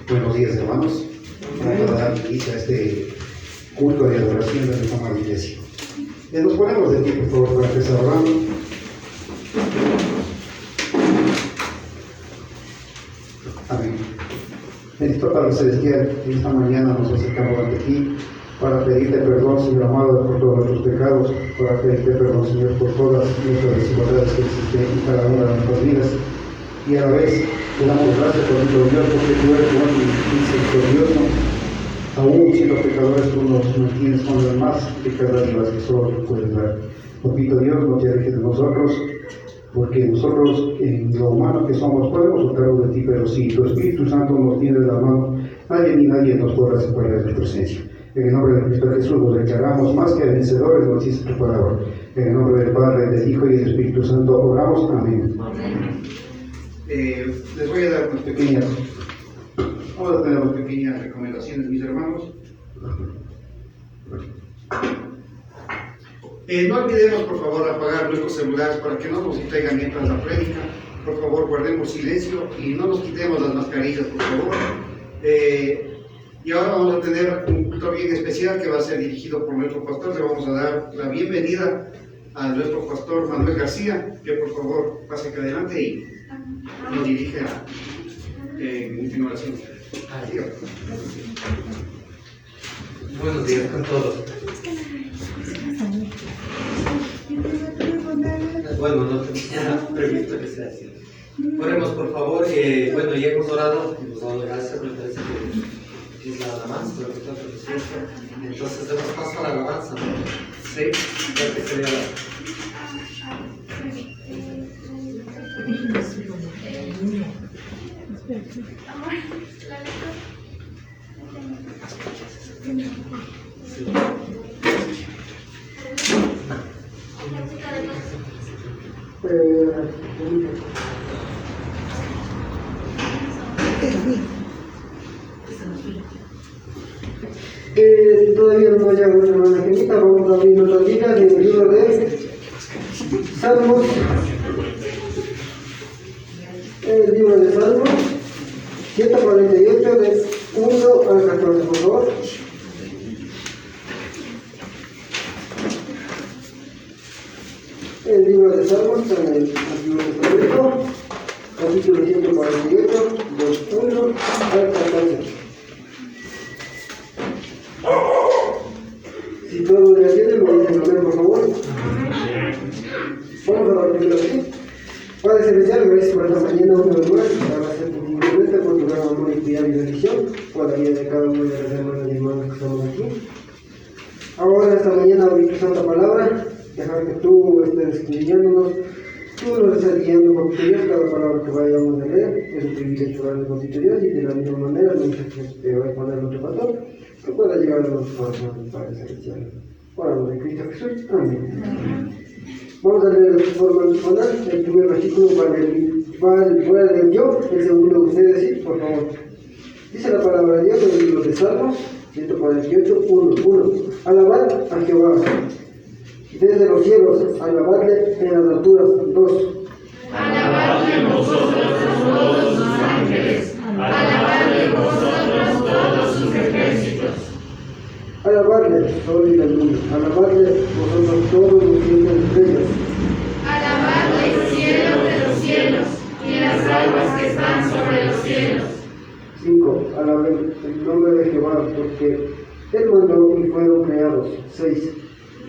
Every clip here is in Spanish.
Buenos días, hermanos. Vamos a dar inicio a este culto de adoración de nuestra amada iglesia. Nos ponemos de pie, por favor, para empezar orando. Amén. Bendito Padre Celestial, en esta mañana nos acercamos ante ti para pedirte perdón, Señor amado, por todos nuestros pecados, para pedirte perdón, Señor, por todas nuestras desigualdades que existen en cada una de nuestras vidas. Y a la vez te damos gracias por nuestro Dios, porque tú eres bueno y misericordioso. Aún siendo pecadores, tú nos mantienes con las más ricas dádivas que solo tú puedes dar. Papito Dios, no te alejes de nosotros, porque nosotros, en lo humano que somos, podemos soltarlo de ti, pero si tu Espíritu Santo nos tiene de la mano, nadie ni nadie nos podrá separar de tu presencia. En el nombre de Cristo Jesús nos declaramos más que vencedores, nos dice tu palabra. En el nombre del Padre, del Hijo y del Espíritu Santo oramos. Amén. Amén. Les voy a dar unas pequeñas recomendaciones, mis hermanos. No olvidemos, por favor, apagar nuestros celulares para que no nos distraigan mientras la prédica. Por favor, guardemos silencio y no nos quitemos las mascarillas, por favor. Y ahora vamos a tener un culto bien especial que va a ser dirigido por nuestro pastor. Le vamos a dar la bienvenida a nuestro pastor Manuel García, que por favor pase acá adelante y nos dirige en última oración. Adiós. Buenos días con todos. Bueno, no tenía previsto que sea así. Oremos por favor. Bueno, ya hemos orado, hemos dado gracias, me parece que es nada más, pero que está precioso. Entonces demos paso a la alabanza, ¿no? Sí, creo que sería la... Todavía no haya una hermana Genita, vamos a abrir nuestra Biblia en el libro de Salmos, el libro de Salmos 148, de 1 al 14, por favor. El libro de Salmos, en el Antiguo Testamento, capítulo 148, de 1 al 14. Si todos lo entienden, lo dicen amén, por favor. Vamos a la primera aquí. Padre Celestial, gracias por esta mañana una vez más. Gracias por tu gran amor y cuidado y bendición por la vida de cada uno de las hermanas y hermanos que estamos aquí. Ahora, esta mañana, abrir tu santa palabra, dejar que tú estés guiándonos, tú nos estás guiando con tu Dios, cada palabra que vayamos a leer, es un privilegio hablar con tu Dios, y de la misma manera, mientras que te va a poner nuestro pastor, que pueda llegar a nuestros corazones, Padre Celestial. Oramos en Cristo Jesús. Amén. Vamos a leer de forma personal el primer versículo para el yo, el segundo que ustedes sí, por favor. Dice la palabra de Dios en el libro de Salmos 148, 1. Alabad a Jehová desde los cielos, alabadle en las alturas. 2. Alabadle vosotros Alabarle, sol y la luna. Alabarle, vosotros todos los cielos de estrellas. Alabadle, cielo de los cielos, y las aguas que están sobre los cielos. 5. Alaben el nombre de Jehová, porque Él mandó y fueron creados. 6.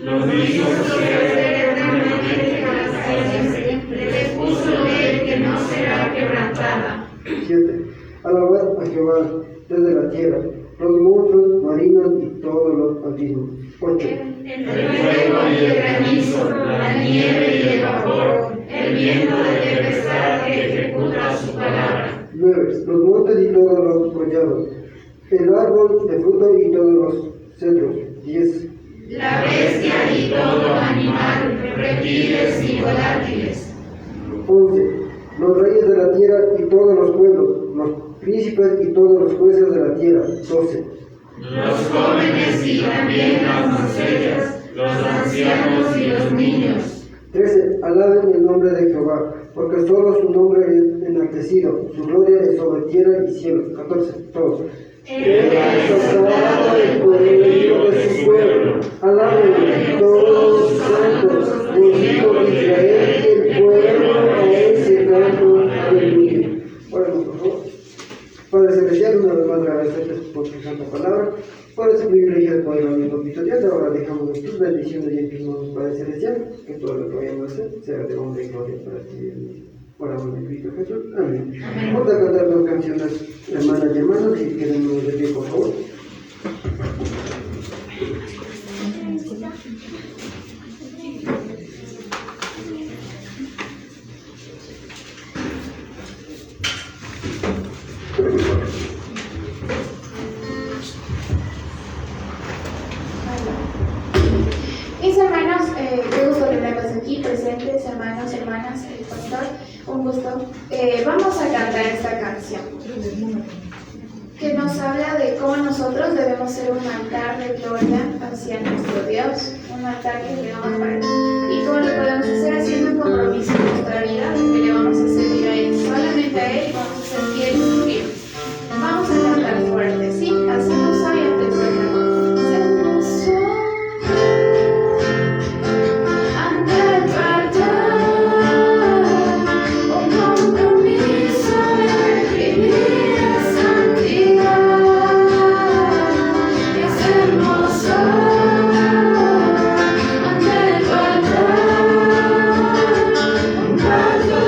Los mismos que eternamente a las cosas, les puso ley que no será quebrantada. 7. Alabad a Jehová desde la tierra, los monstruos marinos y todos los abismos. 8. El fuego y el granizo, la nieve y el vapor, el viento de tempestad que ejecuta su palabra. 9. Los montes y todos los collados, el árbol de fruto y todos los cedros. 10. La bestia y todo animal, reptiles y volátiles. 11. Los reyes de la tierra y todos los pueblos, los príncipes y todos los jueces de la tierra. 12. Los jóvenes y también las doncellas, los ancianos y los niños. 13. Alaben el nombre de Jehová, porque solo su nombre es enaltecido, su gloria es sobre tierra y cielo. 14. Todos. Él ha ha exaltado el poderío de su pueblo. Alaben todos sus santos, los hijos de Israel, el pueblo a él se canto. Aleluya. Oremos, por favor. Padre Celestial, una vez más agradecerte por tu santa palabra, por ese privilegio de poder abrir un poquito de ahora dejamos tus bendiciones y en tus manos, Padre Celestial, que todo lo que vayamos a hacer sea de honra y gloria para ti. Oramos en Cristo Jesús. Amén. Vamos a cantar dos canciones, hermanas y hermanos, y quédennos de pie, por favor. Mis hermanos, qué gusto tenerlos aquí presentes, hermanos, hermanas, el pastor, un gusto. Vamos a cantar esta canción que nos habla de cómo nosotros debemos ser un altar de gloria hacia nuestro Dios, un altar que le vamos a pagar. Y cómo lo podemos hacer haciendo un compromiso en nuestra vida, de que le vamos a servir a Él, solamente a Él, y vamos a ser fieles y firmes. Vamos a cantar fuerte, ¿sí? Así nos hay ante el Señor. Hermoso, ante tu altar, un canto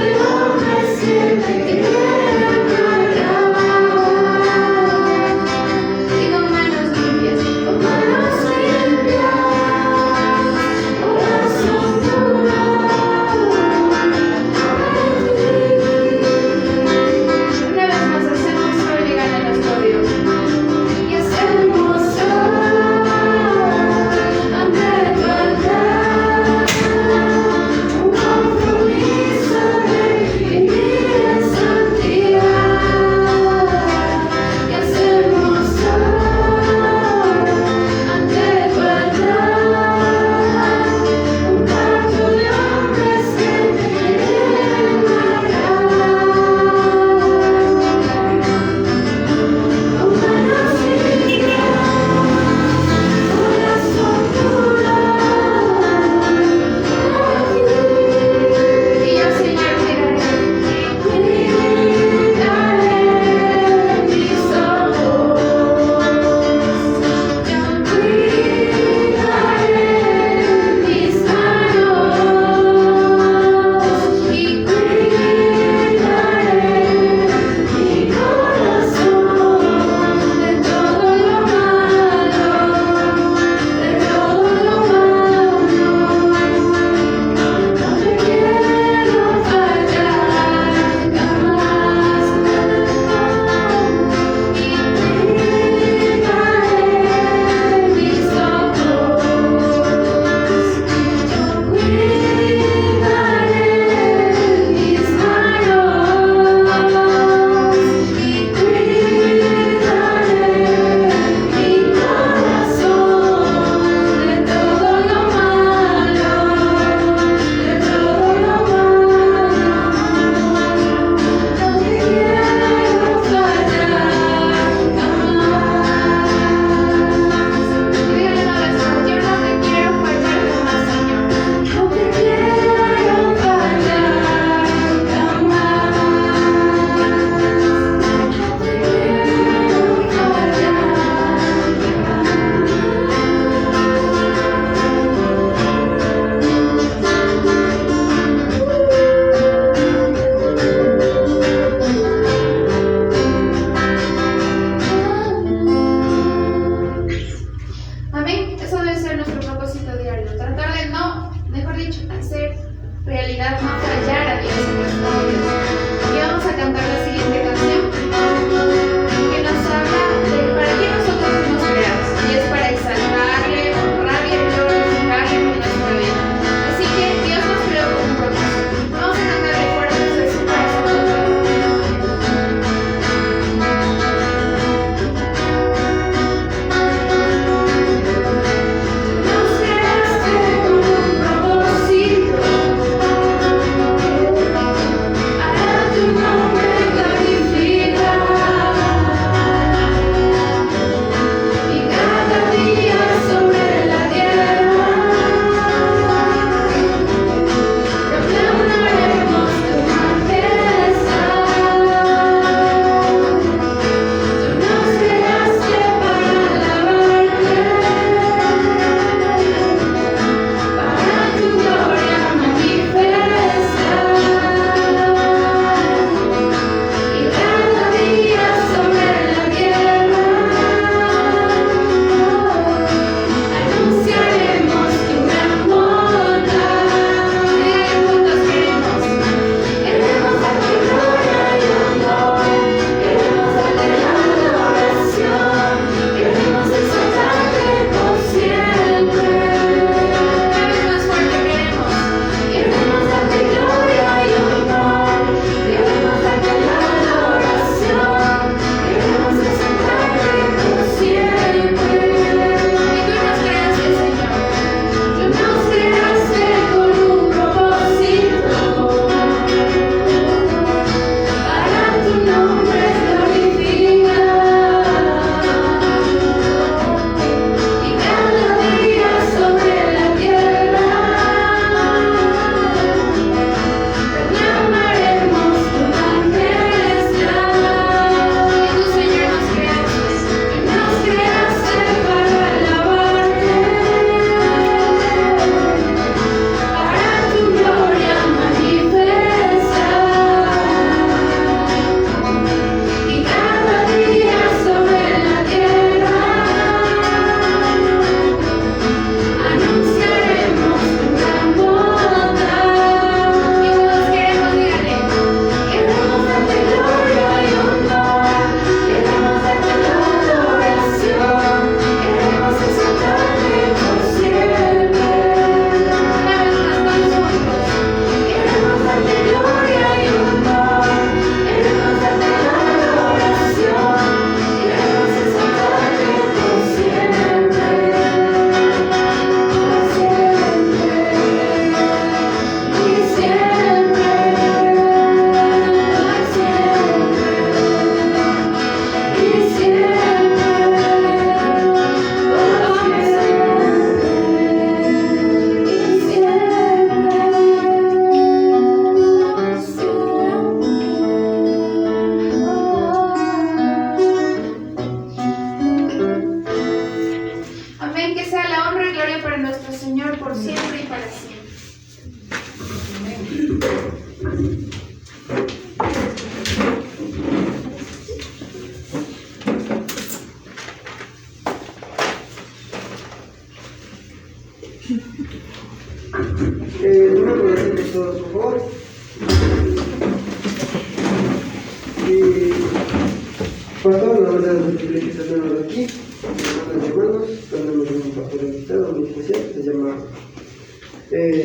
privilegio tenerlos aquí, hermanas y hermanos. Tenemos un pastor invitado muy especial, se llama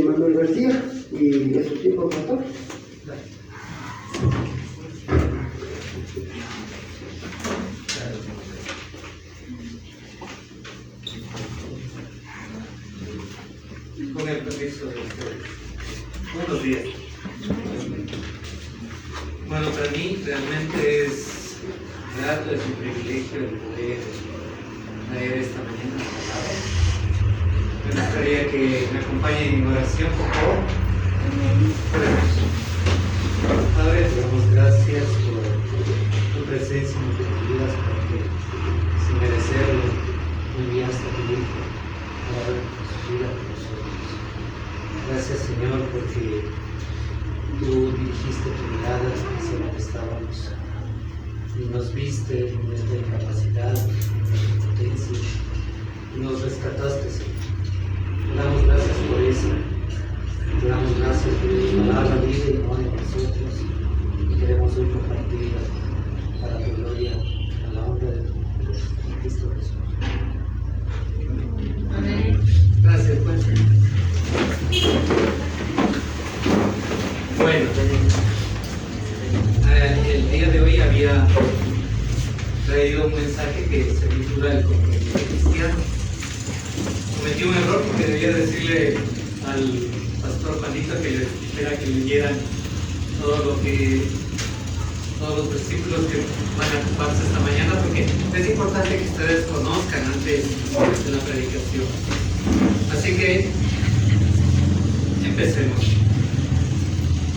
Manuel García, y es su tiempo, pastor. Con el permiso de ustedes. Buenos días. Bueno, para mí realmente es grato, es un privilegio el poder traer esta mañana la palabra. Me gustaría que me acompañen en oración, por favor. Oremos. Padre, te damos gracias por tu presencia en nuestras vidas, porque sin merecerlo, tú enviaste a tu Hijo para su vida con nosotros. Gracias, Señor, porque tú dirigiste tu mirada hacia donde estábamos y nos viste en nuestra incapacidad, en nuestra impotencia, y nos rescataste, Señor. Te damos gracias por eso. Te damos gracias por tu palabra viva y mora en nosotros, y queremos hoy compartirla para tu gloria, a la honra de tu nombre, en Cristo Jesús. Amén. Gracias, pues. Bueno, el día de hoy había traído un mensaje que se titula El compromiso cristiano. Cometí un error porque debía decirle al pastor Juanito que le dijera que leyeran todos los versículos que van a ocuparse esta mañana, porque es importante que ustedes conozcan antes de la predicación. Así que empecemos.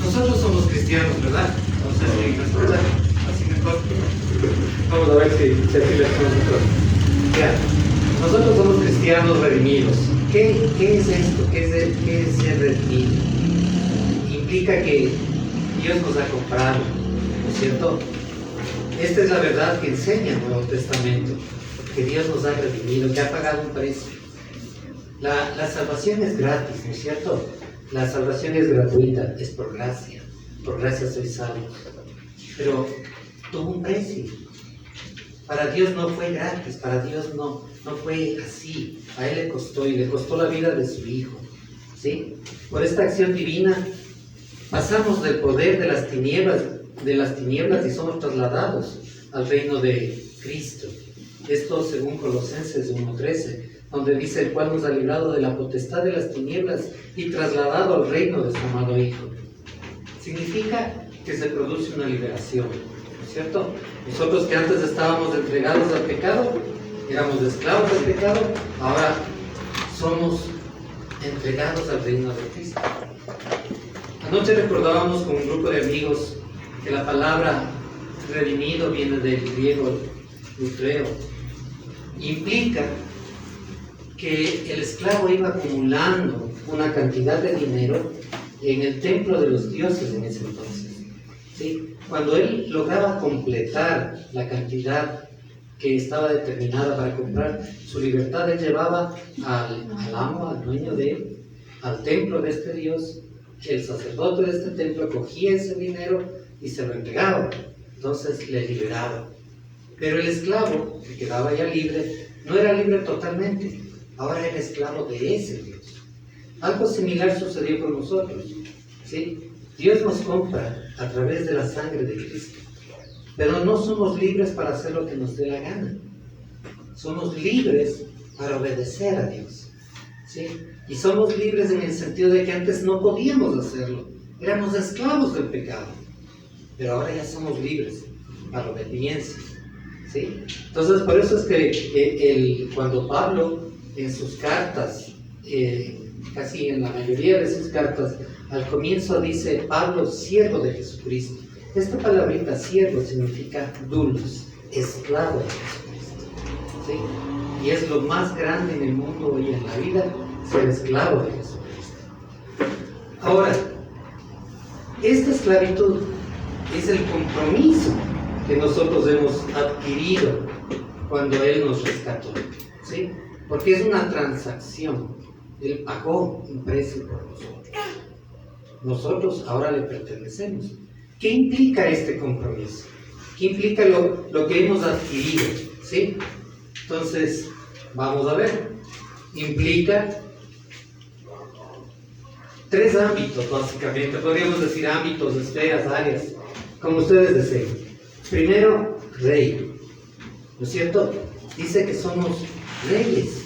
Nosotros somos cristianos, ¿verdad? Entonces, si me escuchan, así mejor. Vamos a ver si así les nosotros. Ya. Nosotros somos cristianos redimidos. ¿Qué es esto? ¿Qué es ser redimido? Implica que Dios nos ha comprado, ¿no es cierto? Esta es la verdad que enseña el Nuevo Testamento, que Dios nos ha redimido, que ha pagado un precio. La salvación es gratis, ¿no es cierto? La salvación es gratuita, es por gracia sois salvos. Pero tuvo un precio. Para Dios no fue gratis, para Dios no fue así. A Él le costó, y le costó la vida de su Hijo. ¿Sí? Por esta acción divina pasamos del poder de las tinieblas y somos trasladados al reino de Cristo. Esto según Colosenses 1:13, donde dice: el cual nos ha librado de la potestad de las tinieblas y trasladado al reino de su amado Hijo. Significa que se produce una liberación, ¿no es cierto? Nosotros que antes estábamos entregados al pecado, éramos esclavos del pecado, ahora somos entregados al reino de Cristo. Anoche recordábamos con un grupo de amigos que la palabra redimido viene del griego lutreo. Implica que el esclavo iba acumulando una cantidad de dinero en el templo de los dioses en ese entonces. ¿Sí? Cuando él lograba completar la cantidad que estaba determinada para comprar su libertad, él llevaba al amo, al dueño de él, al templo de este dios. El sacerdote de este templo cogía ese dinero y se lo entregaba. Entonces le liberaba. Pero el esclavo, que quedaba ya libre, no era libre totalmente. Ahora era esclavo de ese Dios. Algo similar sucedió con nosotros, ¿sí? Dios nos compra a través de la sangre de Cristo. Pero no somos libres para hacer lo que nos dé la gana. Somos libres para obedecer a Dios, ¿sí? Y somos libres en el sentido de que antes no podíamos hacerlo. Éramos esclavos del pecado. Pero ahora ya somos libres para obediencia, ¿sí? Entonces, por eso es que cuando Pablo en sus cartas, casi en la mayoría de sus cartas, al comienzo dice: Pablo, siervo de Jesucristo. Esta palabrita siervo significa doulos, esclavo de Jesucristo, ¿sí? Y es lo más grande en el mundo hoy en la vida, ser esclavo de Jesucristo. Ahora, esta esclavitud es el compromiso que nosotros hemos adquirido cuando Él nos rescató, ¿sí? Porque es una transacción. Él pagó un precio por nosotros. Nosotros ahora le pertenecemos. ¿Qué implica este compromiso? ¿Qué implica lo que hemos adquirido? ¿sí? Entonces, vamos a ver. Implica tres ámbitos, básicamente. Podríamos decir ámbitos, esferas, áreas, como ustedes deseen. Primero, rey. ¿No es cierto? Dice que somos reyes.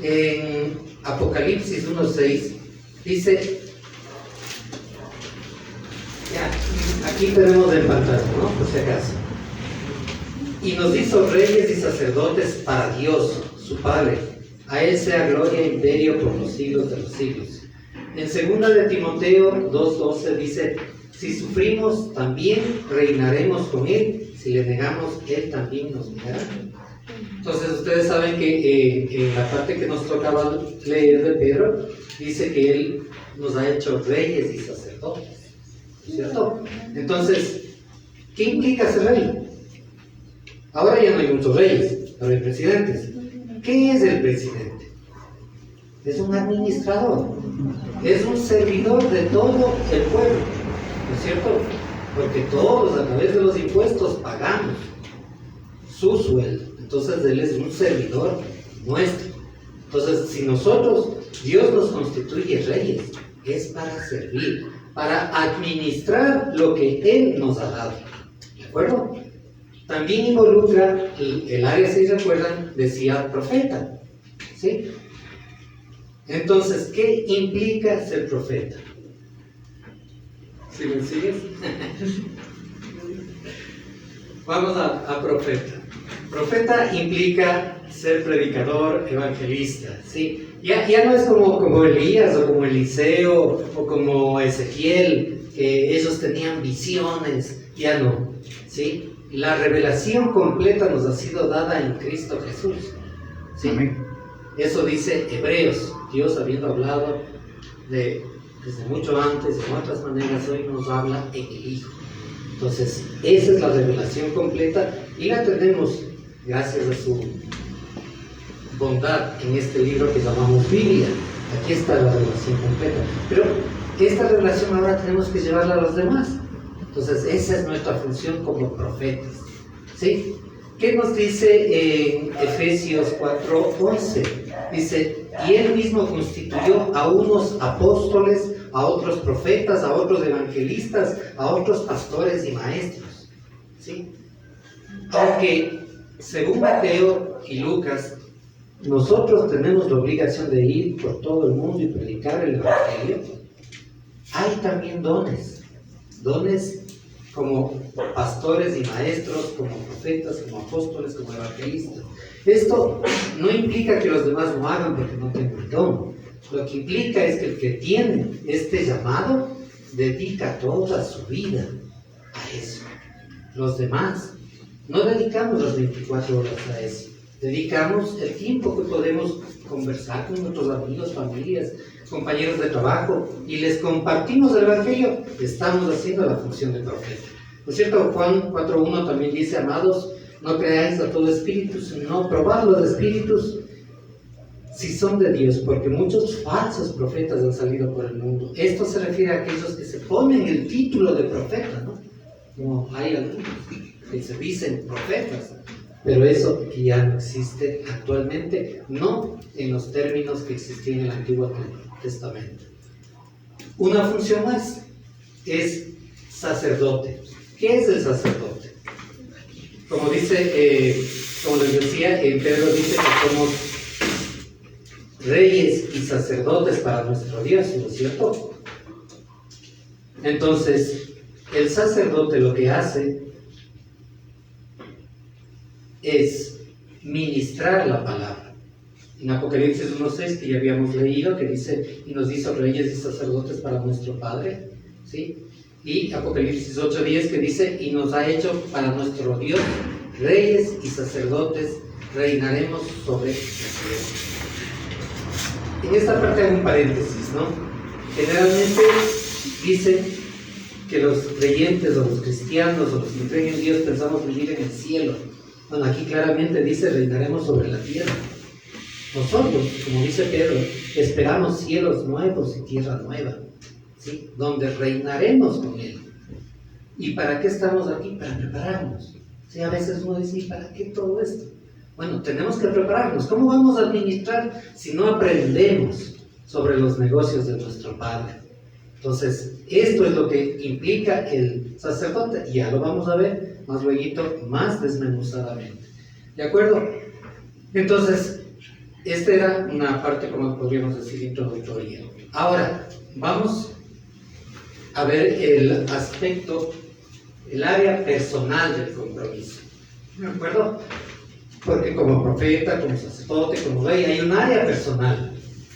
En Apocalipsis 1:6 dice, ya, aquí tenemos en pantalla, ¿no? Por si acaso. Y nos hizo reyes y sacerdotes para Dios, su Padre. A Él sea gloria e imperio por los siglos de los siglos. En 2 de Timoteo 2:12 dice, si sufrimos, también reinaremos con Él. Si le negamos, Él también nos negará. Entonces, ustedes saben que en la parte que nos tocaba leer de Pedro, dice que Él nos ha hecho reyes y sacerdotes. ¿Cierto? Entonces, ¿qué implica ser rey? Ahora ya no hay muchos reyes, pero hay presidentes. ¿Qué es el presidente? Es un administrador, es un servidor de todo el pueblo, ¿no es cierto? Porque todos a través de los impuestos pagamos su sueldo. Entonces Él es un servidor nuestro. Entonces, si nosotros, Dios nos constituye reyes, es para servir, para administrar lo que Él nos ha dado. ¿De acuerdo? También involucra el área, si recuerdan, decía profeta. ¿Sí? Entonces, ¿qué implica ser profeta? ¿Sí me sigues? Vamos a profeta. Profeta implica ser predicador, evangelista, ¿sí? Ya no es como Elías o como Eliseo o como Ezequiel, que ellos tenían visiones, ya no, ¿sí? La revelación completa nos ha sido dada en Cristo Jesús, ¿sí? Amén. Eso dice Hebreos, Dios habiendo hablado desde mucho antes, de otras maneras, hoy nos habla en el Hijo. Entonces, esa es la revelación completa y la tenemos gracias a su bondad en este libro que llamamos Biblia. Aquí está la revelación completa. Pero esta revelación ahora tenemos que llevarla a los demás. Entonces, esa es nuestra función como profetas. ¿Sí? ¿Qué nos dice en Efesios 4:11? Dice, y Él mismo constituyó a unos apóstoles, a otros profetas, a otros evangelistas, a otros pastores y maestros. ¿Sí? Aunque, según Mateo y Lucas, nosotros tenemos la obligación de ir por todo el mundo y predicar el Evangelio, hay también dones como pastores y maestros, como profetas, como apóstoles, como evangelistas. Esto no implica que los demás no hagan porque no tengan el don. Lo que implica es que el que tiene este llamado dedica toda su vida a eso. Los demás no dedicamos las 24 horas a eso. Dedicamos el tiempo que podemos conversar con nuestros amigos, familias, compañeros de trabajo y les compartimos el Evangelio. Estamos haciendo la función de profeta. ¿No es cierto? Juan 4:1 también dice, amados, no creáis a todo espíritu, sino probad los espíritus si son de Dios, porque muchos falsos profetas han salido por el mundo. Esto se refiere a aquellos que se ponen el título de profeta, ¿no? Como hay algunos que se dicen profetas, pero eso ya no existe actualmente, no en los términos que existían en el Antiguo Testamento. Una función más es sacerdote. ¿Qué es el sacerdote? Como dice, como les decía, Pedro dice que somos reyes y sacerdotes para nuestro Dios, ¿no es cierto? Entonces, el sacerdote lo que hace es ministrar la palabra. En Apocalipsis 1:6, que ya habíamos leído, que dice, y nos hizo reyes y sacerdotes para nuestro Padre, ¿sí? Y Apocalipsis 8:10, que dice, y nos ha hecho para nuestro Dios reyes y sacerdotes, reinaremos sobre la tierra. En esta parte hay un paréntesis, ¿no? Generalmente dicen que los creyentes o los cristianos o los que creen en Dios pensamos vivir en el cielo. Bueno, aquí claramente dice reinaremos sobre la tierra. Nosotros, como dice Pedro, esperamos cielos nuevos y tierra nueva, ¿sí? Donde reinaremos con Él. ¿Y para qué estamos aquí? Para prepararnos. ¿Sí? A veces uno dice, ¿y para qué todo esto? Bueno, tenemos que prepararnos. ¿Cómo vamos a administrar si no aprendemos sobre los negocios de nuestro Padre? Entonces, esto es lo que implica el sacerdote, y ya lo vamos a ver más luego, más desmenuzadamente. ¿De acuerdo? Entonces, esta era una parte, como podríamos decir, introductoria. Ahora, vamos a ver el aspecto, el área personal del compromiso. ¿De acuerdo? Porque como profeta, como sacerdote, como rey, hay un área personal,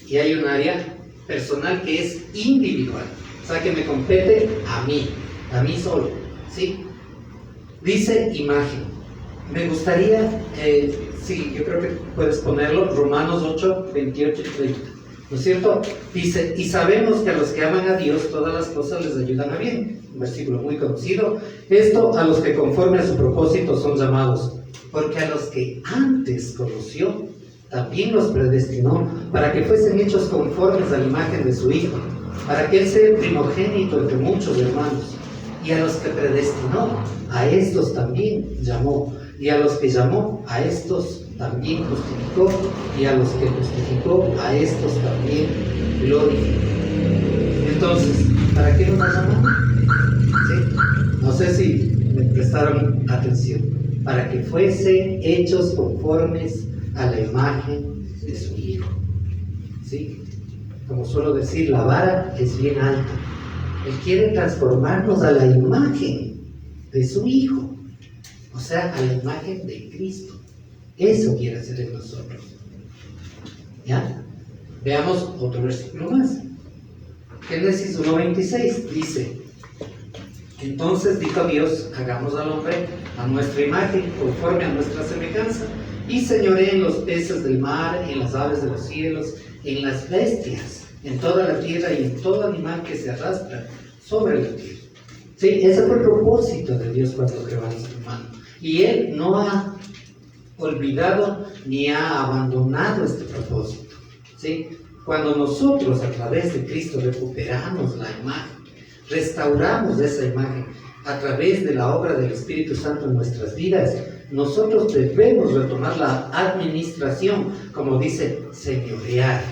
y hay un área personal que es individual, o sea que me compete a mí solo, ¿sí? Dice imagen. Me gustaría, sí, yo creo que puedes ponerlo, Romanos 8, 28 y 30, ¿no es cierto? Dice, y sabemos que a los que aman a Dios todas las cosas les ayudan a bien, un versículo muy conocido. Esto a los que conforme a su propósito son llamados, porque a los que antes conoció, también los predestinó para que fuesen hechos conformes a la imagen de su Hijo, para que Él sea el primogénito entre muchos hermanos. Y a los que predestinó, a estos también llamó. Y a los que llamó, a estos también justificó. Y a los que justificó, a estos también glorificó. Entonces, ¿para qué nos llamó? ¿Sí? No sé si me prestaron atención. Para que fuesen hechos conformes a la imagen de su Hijo. ¿Sí? Como suelo decir, la vara es bien alta. Él quiere transformarnos a la imagen de su Hijo, o sea, a la imagen de Cristo. Eso quiere hacer en nosotros. ¿Ya? Veamos otro versículo más. Génesis 1:26 dice, entonces dijo Dios, hagamos al hombre a nuestra imagen, conforme a nuestra semejanza, y señoree en los peces del mar, en las aves de los cielos, en las bestias, en toda la tierra y en todo animal que se arrastra sobre la tierra. Sí, ese fue el propósito de Dios cuando creó al ser humano. Y Él no ha olvidado ni ha abandonado este propósito. ¿Sí? Cuando nosotros a través de Cristo recuperamos la imagen, restauramos esa imagen a través de la obra del Espíritu Santo en nuestras vidas, nosotros debemos retomar la administración, como dice, señorear,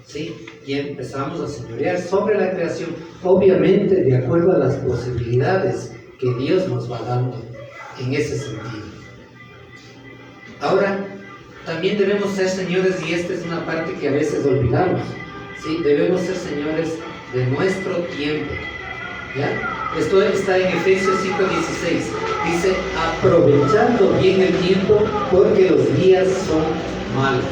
¿sí? Y empezamos a señorear sobre la creación, obviamente de acuerdo a las posibilidades que Dios nos va dando en ese sentido. Ahora, también debemos ser señores, y esta es una parte que a veces olvidamos, ¿sí? Debemos ser señores de nuestro tiempo, ¿ya? Esto está en Efesios 5:16. Dice, aprovechando bien el tiempo, porque los días son malos.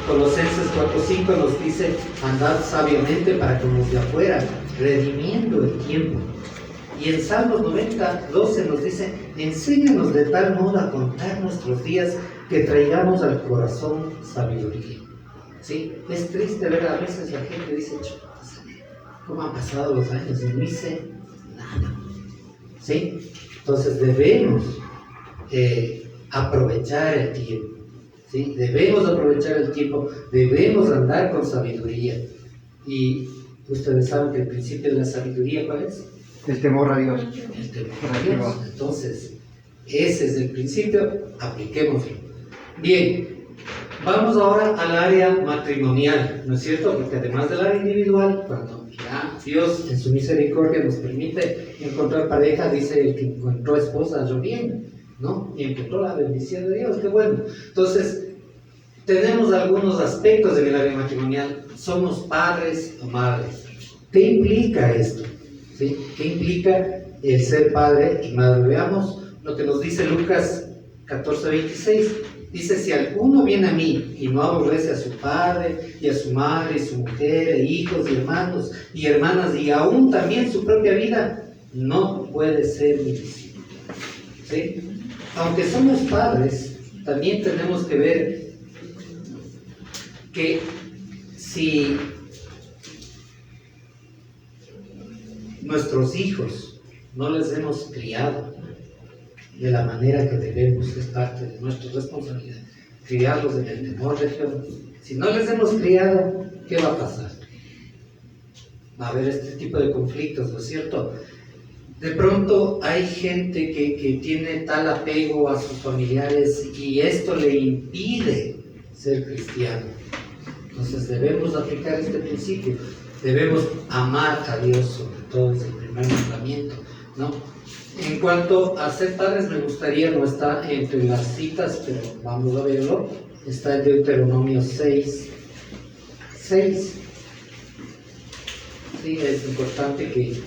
Colosenses 4:5 nos dice, andad sabiamente para con los de afuera, redimiendo el tiempo. Y en Salmos 90:12 nos dice, enséñanos de tal modo a contar nuestros días que traigamos al corazón sabiduría. ¿Sí? Es triste ver a veces la gente dice, ¿cómo han pasado los años? Y no hice nada. ¿Sí? Entonces debemos aprovechar el tiempo. ¿Sí? Debemos aprovechar el tiempo, debemos andar con sabiduría. Y ustedes saben que el principio de la sabiduría, ¿cuál es? El temor a Dios. El temor a Dios. Entonces, ese es el principio, apliquémoslo. Bien, vamos ahora al área matrimonial, ¿no es cierto? Porque además del área individual, cuando ya Dios en su misericordia nos permite encontrar pareja, dice el que encontró esposa halló bien, ¿no? Y encontró la bendición de Dios, qué bueno. Entonces, tenemos algunos aspectos en el área matrimonial. Somos padres o madres. ¿Qué implica esto? ¿Sí? ¿Qué implica el ser padre y madre? Veamos lo que nos dice Lucas 14:26. Dice, si alguno viene a mí y no aborrece a su padre y a su madre y su mujer e hijos y hermanos y hermanas y aún también su propia vida, no puede ser mi discípulo. ¿Sí? Aunque somos padres, también tenemos que ver que si nuestros hijos no les hemos criado de la manera que debemos, es parte de nuestra responsabilidad, criarlos en el temor de Jehová. Si no les hemos criado, ¿qué va a pasar? Va a haber este tipo de conflictos, ¿no es cierto? De pronto hay gente que tiene tal apego a sus familiares y esto le impide ser cristiano. Entonces debemos aplicar este principio. Debemos amar a Dios sobre todo, es el primer mandamiento, ¿no? En cuanto a ser padres, me gustaría, no está entre las citas, pero vamos a verlo. Está en Deuteronomio 6. Sí, es importante que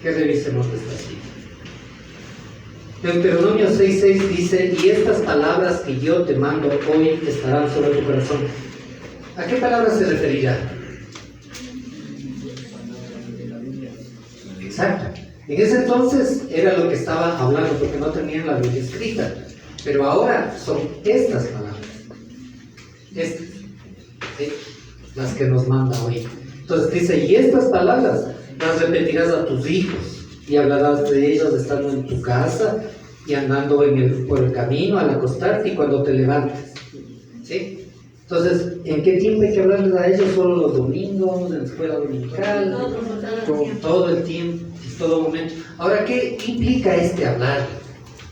revisemos esta cita. Deuteronomio 6:6 dice: y estas palabras que yo te mando hoy estarán sobre tu corazón. ¿A qué palabras se referirá? Exacto. En ese entonces era lo que estaba hablando porque no tenían la Biblia escrita. Pero ahora son estas palabras. Estas. ¿Sí? Las que nos manda hoy. Entonces dice: y estas palabras las repetirás a tus hijos y hablarás de ellas estando en tu casa y andando por el camino al acostarte y cuando te levantes. ¿Sí? Entonces, ¿en qué tiempo hay que hablarles a ellos? Solo los domingos, en la escuela dominical, todo el tiempo, en todo momento. Ahora, ¿qué implica este hablar?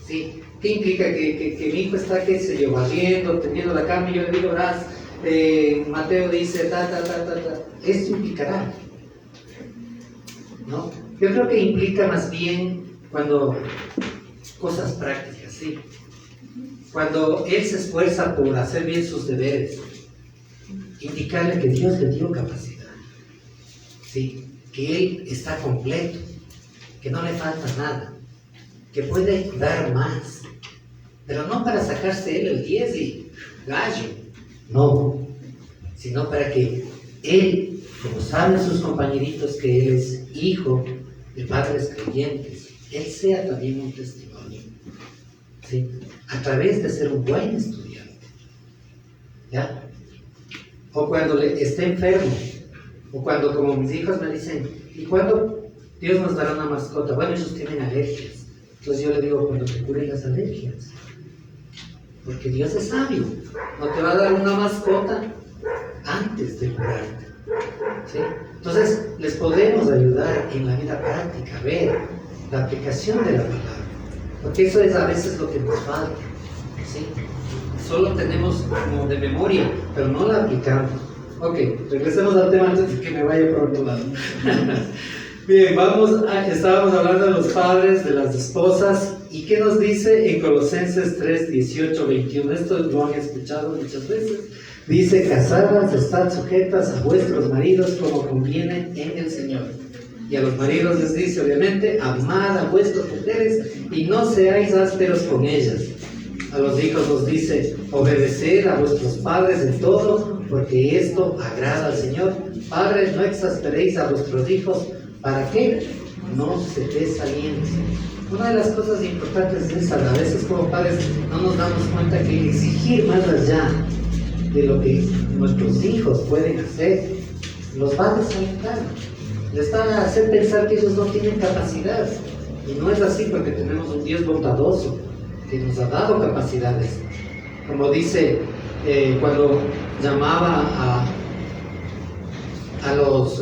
¿Sí? ¿Qué implica que mi hijo está, qué sé yo, barriendo, tendiendo la cama y yo le digo, Mateo dice, Esto implicará, ¿no? Yo creo que implica más bien cuando cosas prácticas, ¿sí? Cuando él se esfuerza por hacer bien sus deberes, indicarle que Dios le dio capacidad, ¿sí? Que él está completo, que no le falta nada, que puede dar más, pero no para sacarse él el 10 y gallo, no, sino para que él, como saben sus compañeritos que él es hijo de padres creyentes, él sea también un testimonio, ¿sí? A través de ser un buen estudiante, ¿ya? O cuando esté enfermo, o cuando, como mis hijos me dicen, ¿y cuándo Dios nos dará una mascota? Bueno, ellos tienen alergias, entonces yo le digo, cuando te curen las alergias, porque Dios es sabio, no te va a dar una mascota antes de curarte, ¿sí? Entonces, les podemos ayudar en la vida práctica, a ver la aplicación de la palabra, porque eso es a veces lo que nos falta, ¿sí? Solo tenemos como de memoria, pero no la aplicamos. Ok, regresemos al tema antes de que me vaya por otro lado. Bien, estábamos hablando de los padres, de las esposas, y ¿qué nos dice en Colosenses 3, 18, 21? Esto lo han escuchado muchas veces. Dice: casadas, estad sujetas a vuestros maridos como conviene en el Señor. Y a los maridos les dice, obviamente, amad a vuestras mujeres y no seáis ásperos con ellas. A los hijos nos dice, obedeced a vuestros padres en todo, porque esto agrada al Señor. Padres, no exasperéis a vuestros hijos, ¿para qué? No se desaliencen. Una de las cosas importantes es esa, a veces como padres no nos damos cuenta que exigir más allá de lo que nuestros hijos pueden hacer, los va a desalentar. Les va a hacer pensar que ellos no tienen capacidad. Y no es así, porque tenemos un Dios bondadoso que nos ha dado capacidades. Como dice, cuando llamaba a los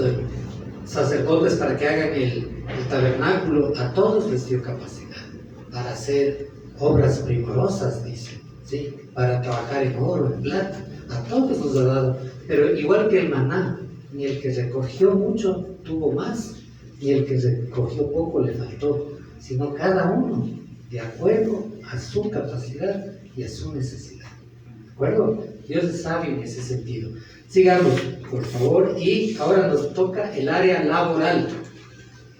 sacerdotes para que hagan el tabernáculo, a todos les dio capacidad para hacer obras primorosas, dice, ¿sí? Para trabajar en oro, en plata, a todos nos ha dado. Pero igual que el maná, ni el que recogió mucho tuvo más, ni el que recogió poco le faltó, sino cada uno de acuerdo a su capacidad y a su necesidad. ¿De acuerdo? Dios es sabio en ese sentido. Sigamos, por favor, y ahora nos toca el área laboral.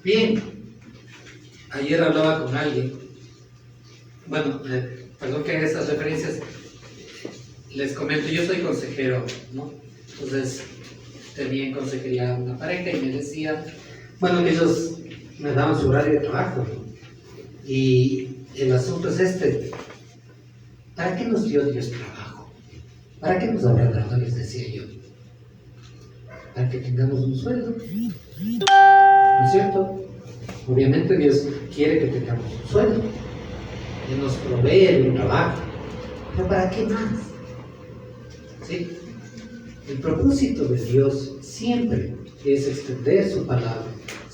Bien, ayer hablaba con alguien, bueno, perdón que haga estas referencias, les comento, yo soy consejero, ¿no? Entonces, tenía en consejería una pareja y me decía, bueno, ellos me daban su horario de trabajo, ¿no? Y el asunto es este: ¿para qué nos dio Dios trabajo? ¿Para qué nos habrá dado? Les decía yo. Para que tengamos un sueldo, ¿no es cierto? Obviamente Dios quiere que tengamos un sueldo, que nos provee un trabajo, pero ¿para qué más? ¿Sí? El propósito de Dios siempre es extender su palabra,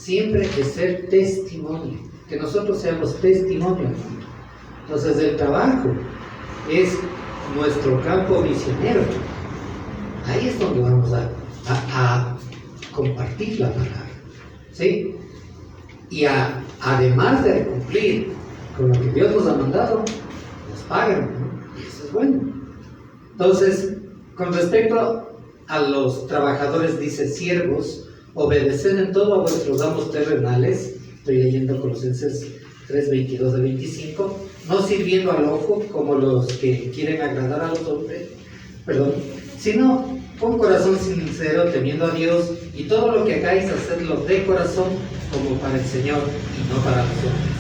siempre es ser testimonio, que nosotros seamos testimonio al mundo. Entonces el trabajo es nuestro campo misionero. Ahí es donde vamos a compartir la palabra, ¿sí? Y además de cumplir con lo que Dios nos ha mandado, nos pagan, ¿no? Y eso es bueno. Entonces, con respecto a los trabajadores, dice: siervos, obedeced en todo a vuestros amos terrenales. Estoy leyendo Colosenses 3:22 al 25. No sirviendo al ojo como los que quieren agradar a los hombres, sino con corazón sincero, temiendo a Dios, y todo lo que hagáis, hacedlo de corazón como para el Señor y no para los hombres,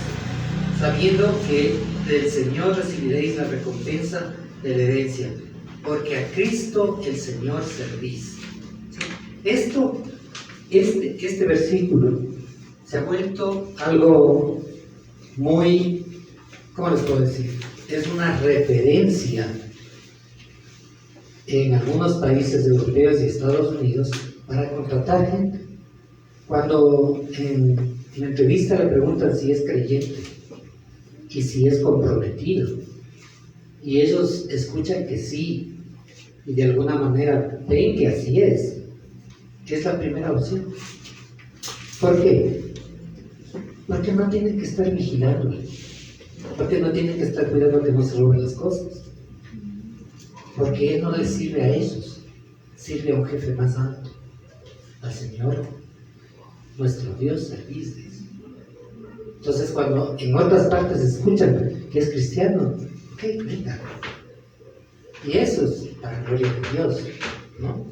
sabiendo que del Señor recibiréis la recompensa de la herencia, porque a Cristo el Señor servís. Este versículo se ha vuelto algo muy, ¿cómo les puedo decir? Es una referencia en algunos países europeos y Estados Unidos para contratar gente. Cuando en la entrevista le preguntan si es creyente y si es comprometido, y ellos escuchan que sí, y de alguna manera ven que así es la primera opción. ¿Por qué? Porque no tienen que estar vigilando, porque no tienen que estar cuidando que no se roben las cosas, porque Él no les sirve a ellos, sirve a un jefe más alto, al Señor, nuestro Dios, servisles. Entonces, cuando en otras partes escuchan que es cristiano, ¿qué implica? Y eso es para gloria de Dios, ¿no?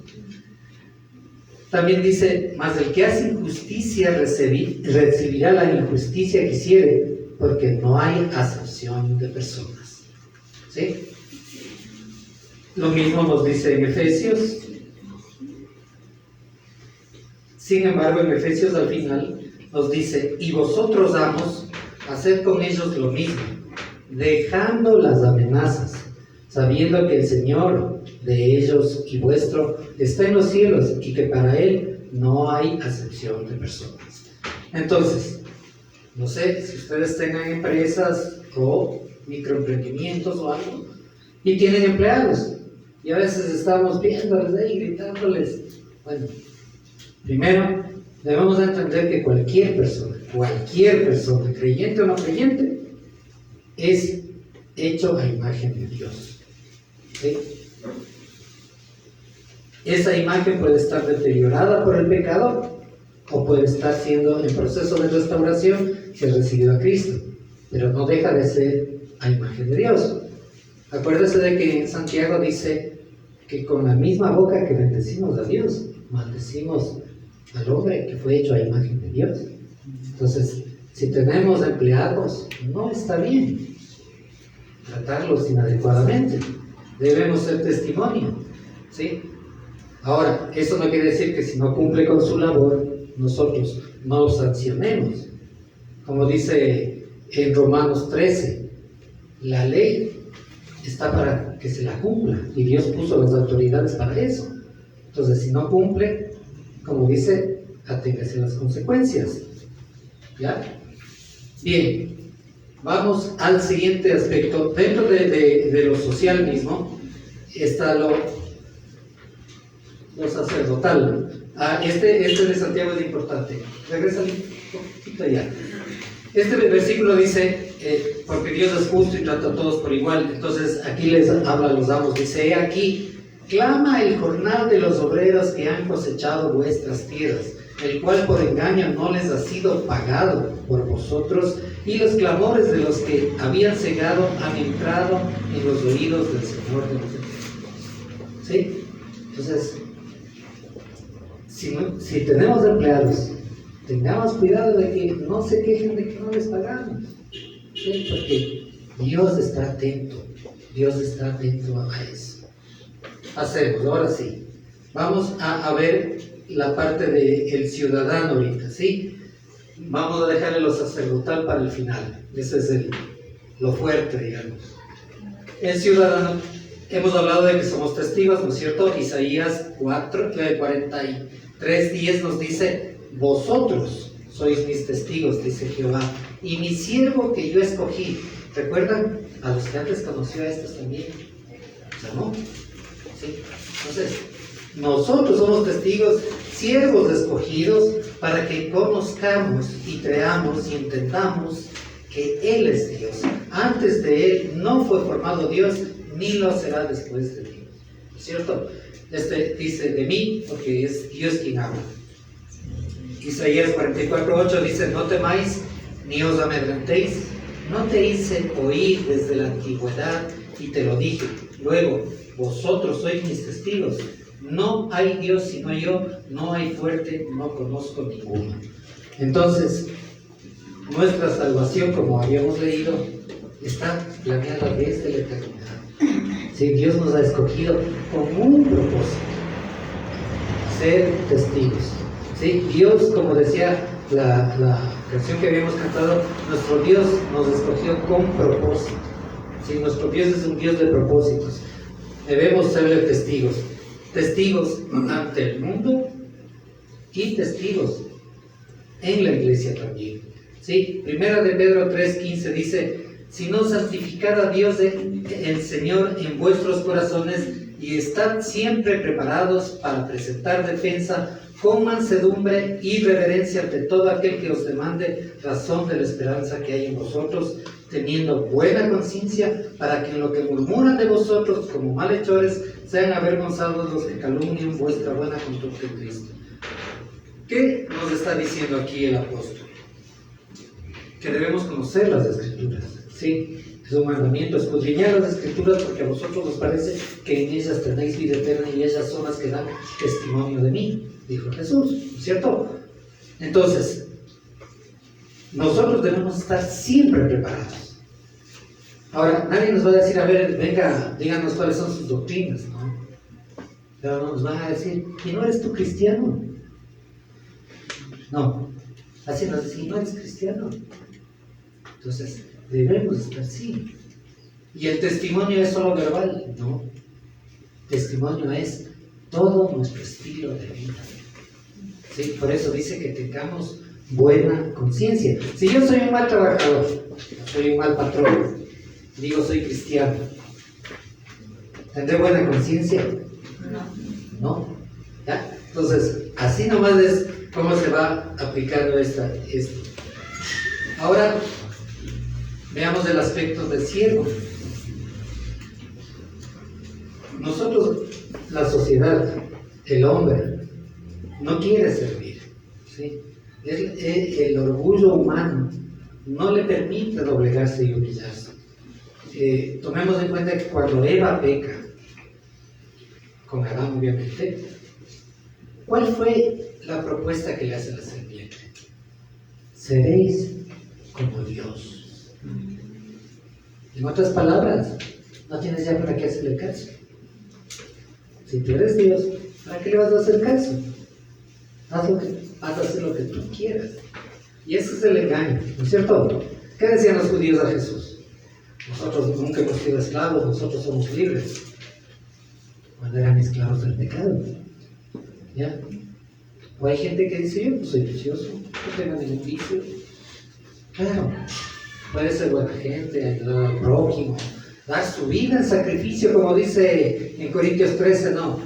También dice: mas el que hace injusticia recibirá la injusticia que hiciere, porque no hay acepción de personas. ¿Sí? Lo mismo nos dice en Efesios. Sin embargo, en Efesios al final nos dice: y vosotros, amos, haced con ellos lo mismo, dejando las amenazas, sabiendo que el Señor de ellos y vuestro está en los cielos, y que para Él no hay acepción de personas. Entonces, no sé si ustedes tengan empresas o microemprendimientos o algo, y tienen empleados, y a veces estamos viéndoles ahí, gritándoles. Bueno, primero debemos entender que cualquier persona, creyente o no creyente, es hecho a imagen de Dios. ¿Sí? Esa imagen puede estar deteriorada por el pecado, o puede estar siendo en proceso de restauración si ha recibido a Cristo, pero no deja de ser a imagen de Dios. Acuérdese de que en Santiago dice que con la misma boca que bendecimos a Dios, maldecimos al hombre que fue hecho a imagen de Dios. Entonces, si tenemos empleados, no está bien tratarlos inadecuadamente. Debemos ser testimonio, ¿sí? Ahora, eso no quiere decir que si no cumple con su labor, nosotros no lo sancionemos. Como dice en Romanos 13, la ley está para que se la cumpla, y Dios puso las autoridades para eso. Entonces, si no cumple, como dice, aténgase a las consecuencias. ¿Ya? Bien, vamos al siguiente aspecto. Dentro de lo social mismo está lo sacerdotal. Este de Santiago es importante. Regresa un poquito allá. Este versículo dice, porque Dios es justo y trata a todos por igual. Entonces aquí les habla a los amos, dice: he aquí, clama el jornal de los obreros que han cosechado vuestras tierras, el cual por engaño no les ha sido pagado por vosotros, y los clamores de los que habían cegado han entrado en los oídos del Señor de los ejércitos. ¿Sí? Entonces, si tenemos empleados, tengamos cuidado de que no se quejen de que no les pagamos, ¿sí? Porque Dios está atento a eso. Hacemos, ahora sí, vamos a ver la parte del ciudadano ahorita, ¿sí? Vamos a dejarle lo sacerdotal para el final. Ese es lo fuerte, digamos. El ciudadano, hemos hablado de que somos testigos, ¿no es cierto? Isaías 43:10 nos dice: vosotros sois mis testigos, dice Jehová, y mi siervo que yo escogí. ¿Recuerdan? A los que antes conoció a estos también. ¿No? ¿Sí? Entonces, nosotros somos testigos, siervos escogidos, para que conozcamos y creamos y entendamos que Él es Dios. Antes de Él no fue formado Dios, ni lo será después de Dios. ¿Cierto? Dice de mí, porque es Dios quien habla. Isaías 44:8 dice, no temáis, ni os amedrentéis, no te hice oír desde la antigüedad y te lo dije. Luego, vosotros sois mis testigos. No hay Dios sino yo, no hay fuerte, no conozco ninguno. Entonces, nuestra salvación, como habíamos leído, está planeada desde la eternidad. Sí, Dios nos ha escogido con un propósito: ser testigos. Sí, Dios, como decía la canción que habíamos cantado, nuestro Dios nos escogió con propósito. Sí, nuestro Dios es un Dios de propósitos. Debemos serle testigos. Testigos ante el mundo y testigos en la iglesia también. ¿Sí? Primera de Pedro 3:15 dice, sino santificad a Dios el Señor en vuestros corazones y estad siempre preparados para presentar defensa con mansedumbre y reverencia ante todo aquel que os demande razón de la esperanza que hay en vosotros, teniendo buena conciencia, para que en lo que murmuran de vosotros como malhechores sean avergonzados los que calumnian vuestra buena conducta en Cristo. ¿Qué nos está diciendo aquí el apóstol? Que debemos conocer las Escrituras. Sí, es un mandamiento, escudriñar las Escrituras, porque a vosotros os parece que en ellas tenéis vida eterna y ellas son las que dan testimonio de mí, dijo Jesús, ¿cierto? Entonces, nosotros debemos estar siempre preparados. Ahora, nadie nos va a decir, a ver, venga, díganos cuáles son sus doctrinas, ¿no? Pero nos van a decir, ¿y no eres tú cristiano? No, así nos dicen, no eres cristiano. Entonces, debemos estar sí. ¿Y el testimonio es solo verbal? No. Testimonio es todo nuestro estilo de vida. ¿Sí? Por eso dice que tengamos buena conciencia. Si yo soy un mal trabajador, soy un mal patrón, digo soy cristiano, ¿tendré buena conciencia? No. ¿Ya? Entonces, así nomás es cómo se va aplicando esto. Ahora, veamos el aspecto del siervo. Nosotros, la sociedad, el hombre, no quiere servir. ¿Sí? El orgullo humano no le permite doblegarse y humillarse. Tomemos en cuenta que cuando Eva peca, con Adán obviamente, ¿cuál fue la propuesta que le hace la serpiente? Seréis como Dios. En otras palabras, no tienes ya para qué hacerle caso. Si tú eres Dios, ¿para qué le vas a hacer caso? Vas a hacer lo que tú quieras. Y ese es el engaño, ¿no es cierto? ¿Qué decían los judíos a Jesús? Nosotros nunca hemos sido esclavos, nosotros somos libres. Cuando eran esclavos del pecado. ¿Ya? O hay gente que dice, yo no soy vicioso, no tengo ningún vicio. Claro, puede ser buena gente, ayudar al prójimo, dar su vida en sacrificio, como dice en Corintios 13, no.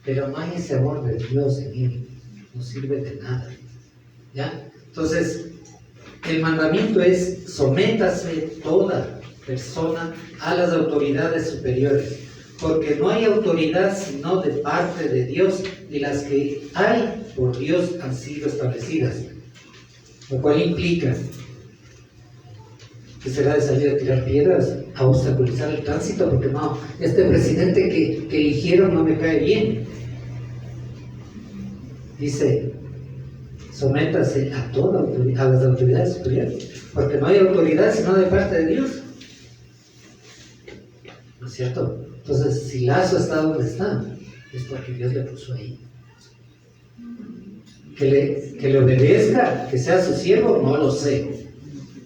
Pero no hay ese amor de Dios en él, no sirve de nada. ¿Ya? Entonces, el mandamiento es, sométase toda persona a las autoridades superiores, porque no hay autoridad sino de parte de Dios, y las que hay por Dios han sido establecidas. Lo cual implica que será de salir a tirar piedras, a obstaculizar el tránsito, porque no, este presidente que eligieron no me cae bien. Dice, sométase a toda autoridad, a las autoridades superiores, porque no hay autoridad sino de parte de Dios. ¿No es cierto? Entonces, si Lazo está donde está, es porque Dios le puso ahí. Que le obedezca, que sea su siervo, no lo sé.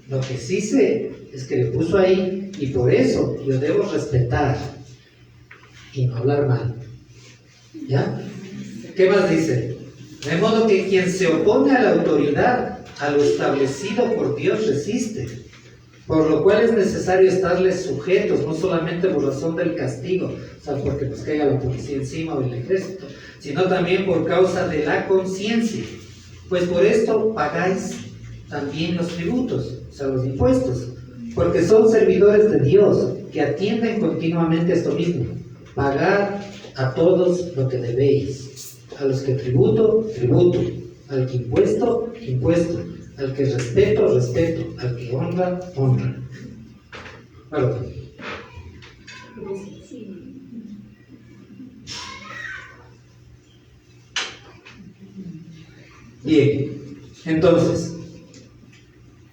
Lo que sí sé es que le puso ahí, y por eso yo debo respetar y no hablar mal. ¿Ya? ¿Qué más dice? De modo que quien se opone a la autoridad, a lo establecido por Dios, resiste. Por lo cual es necesario estarles sujetos, no solamente por razón del castigo, o sea, porque pues caiga la policía encima o el ejército, sino también por causa de la conciencia. Pues por esto pagáis también los tributos, o sea, los impuestos, porque son servidores de Dios, que atienden continuamente a esto mismo: pagar a todos lo que debéis, a los que tributo, tributo, al que impuesto, impuesto, al que respeto, respeto, al que honra, honra. Bueno, bien, entonces,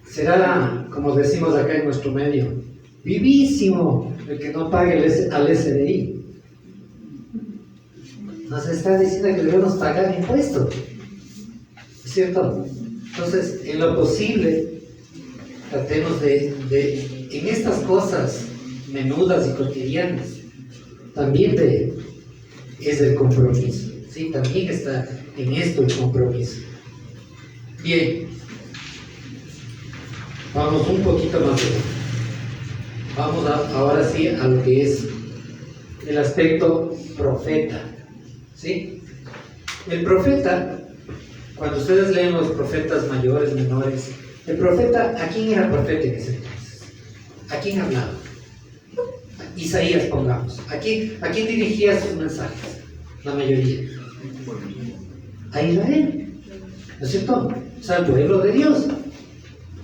será, como decimos acá en nuestro medio, vivísimo el que no pague al SDI. Nos está diciendo que debemos pagar impuestos, ¿es cierto? Entonces, en lo posible, tratemos en estas cosas menudas y cotidianas, también es el compromiso, ¿sí? También está en esto el compromiso. Bien, vamos un poquito más allá. Vamos ahora sí a lo que es el aspecto profeta, ¿sí? El profeta, cuando ustedes leen los profetas mayores, menores, el profeta, ¿a quién era profeta en ese entonces? ¿A quién hablaba? Isaías, pongamos. ¿A quién dirigía sus mensajes? La mayoría. A Israel, ¿no es cierto? O sea, al pueblo de Dios.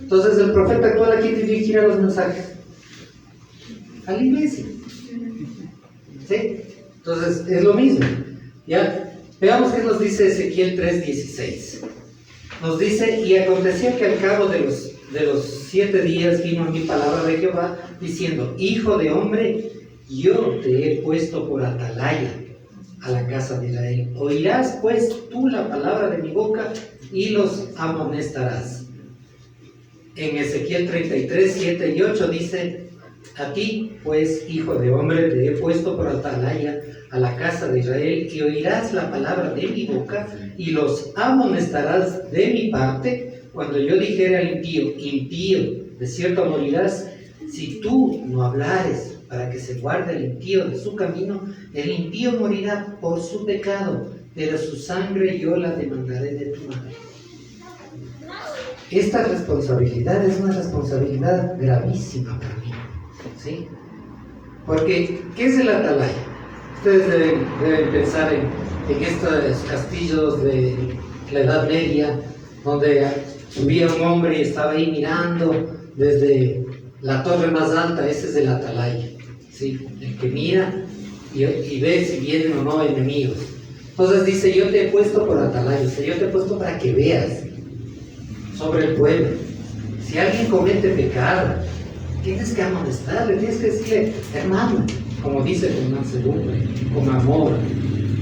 Entonces, el profeta actual, ¿a quién dirigirá los mensajes? A la iglesia. ¿Sí? Entonces, es lo mismo. ¿Ya? Veamos qué nos dice Ezequiel 3:16. Nos dice: y aconteció que al cabo de los 7 días vino a mí palabra de Jehová, diciendo: hijo de hombre, yo te he puesto por atalaya a la casa de Israel. Oirás pues tú la palabra de mi boca y los amonestarás. En Ezequiel 33:7 y 8 dice: a ti pues, hijo de hombre, te he puesto por atalaya a la casa de Israel, y oirás la palabra de mi boca y los amonestarás de mi parte, cuando yo dijere al impío: impío, de cierto morirás, si tú no hablares para que se guarde el impío de su camino. El impío morirá por su pecado, pero su sangre yo la demandaré de tu mano. Esta responsabilidad es una responsabilidad gravísima para mí, ¿sí? Porque, ¿qué es el atalaya? Ustedes deben pensar en estos castillos de la Edad Media, donde subía un hombre y estaba ahí mirando desde la torre más alta. Ese es el atalaya, ¿sí? El que mira y ve si vienen o no enemigos. Entonces dice: yo te he puesto por atalaya, o sea, yo te he puesto para que veas sobre el pueblo. Si alguien comete pecado, tienes que amonestarle, tienes que decirle: hermano, como dice con mansedumbre, con amor,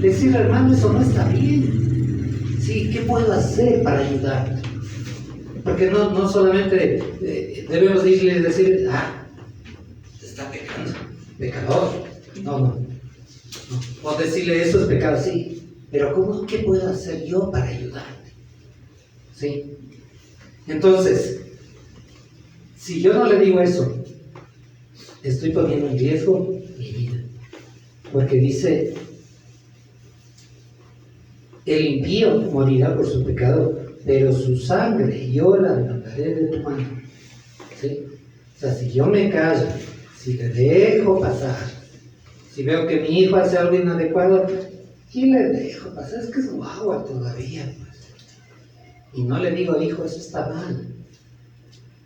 decirle: hermano, eso no está bien. Sí, ¿qué puedo hacer para ayudarte? Porque no solamente debemos irle y decir: está pecando, pecador. No. O decirle: eso es pecado, sí, pero ¿qué puedo hacer yo para ayudarte? ¿Sí? Entonces, si yo no le digo eso, estoy poniendo en riesgo mi vida. Porque dice: el impío morirá por su pecado, pero su sangre yo la demandaré de tu mano. ¿Sí? O sea, si yo me callo, si le dejo pasar, si veo que mi hijo hace algo inadecuado, y le dejo pasar, es que es guagua todavía, pues. Y no le digo: hijo, eso está mal,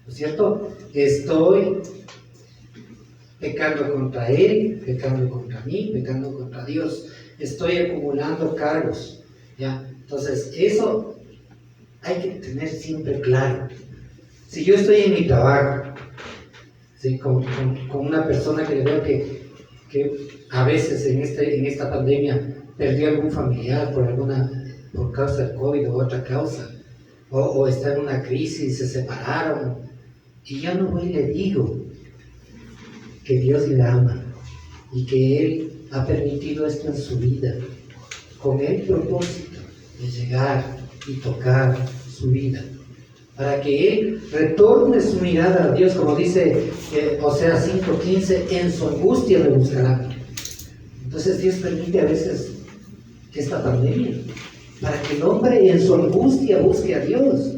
¿no es cierto? Estoy pecando contra él, pecando contra mí, pecando contra Dios. Estoy acumulando cargos, ¿ya? Entonces, eso hay que tener siempre claro. Si yo estoy en mi trabajo, ¿sí? con una persona que le veo que a veces en esta pandemia perdió algún familiar por causa del COVID o otra causa, o está en una crisis, se separaron, y yo no voy y le digo que Dios le ama y que Él ha permitido esto en su vida con el propósito de llegar y tocar su vida, para que él retorne su mirada a Dios, como dice Oseas 5:15, en su angustia me buscará. Entonces Dios permite a veces esta pandemia, para que el hombre en su angustia busque a Dios.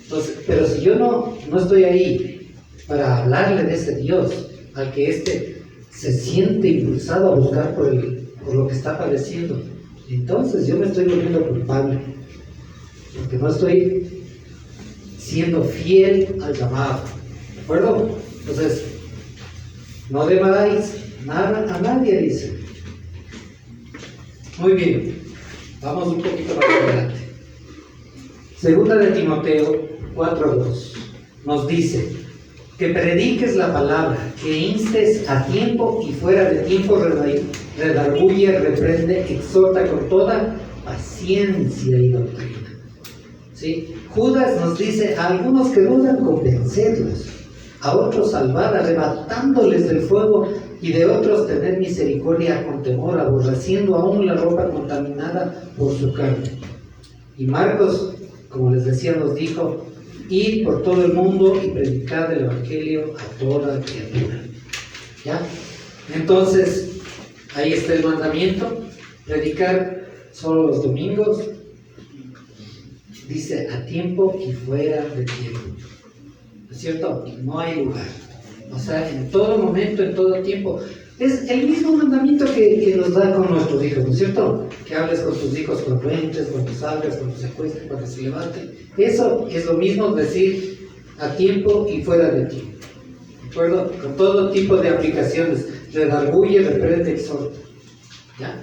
Entonces, pero si yo no estoy ahí para hablarle de ese Dios, al que éste se siente impulsado a buscar por lo que está padeciendo, entonces yo me estoy volviendo culpable, porque no estoy siendo fiel al llamado, ¿de acuerdo? Entonces, no demandáis nada a nadie, dice. Muy bien, vamos un poquito más adelante. Segunda de Timoteo 4:2 nos dice que prediques la palabra, que instes a tiempo y fuera de tiempo, redarguye, reprende, exhorta con toda paciencia y doctrina. ¿Sí? Judas nos dice: a algunos que dudan, convencerlos; a otros salvar, arrebatándoles del fuego; y de otros tener misericordia con temor, aborreciendo aún la ropa contaminada por su carne. Y Marcos, como les decía, nos dijo: id por todo el mundo y predicad el evangelio a toda criatura. ¿Ya? Entonces, ahí está el mandamiento: predicar solo los domingos, dice, a tiempo y fuera de tiempo. ¿No es cierto? No hay lugar. O sea, en todo momento, en todo tiempo. Es el mismo mandamiento que nos da con nuestros hijos, ¿no es cierto? Que hables con tus hijos cuando entres, cuando salgas, cuando se acuesten, cuando se levanten. Eso es lo mismo decir a tiempo y fuera de tiempo. ¿De acuerdo? Con todo tipo de aplicaciones. Redarguye, reprende, exhorta. ¿Ya?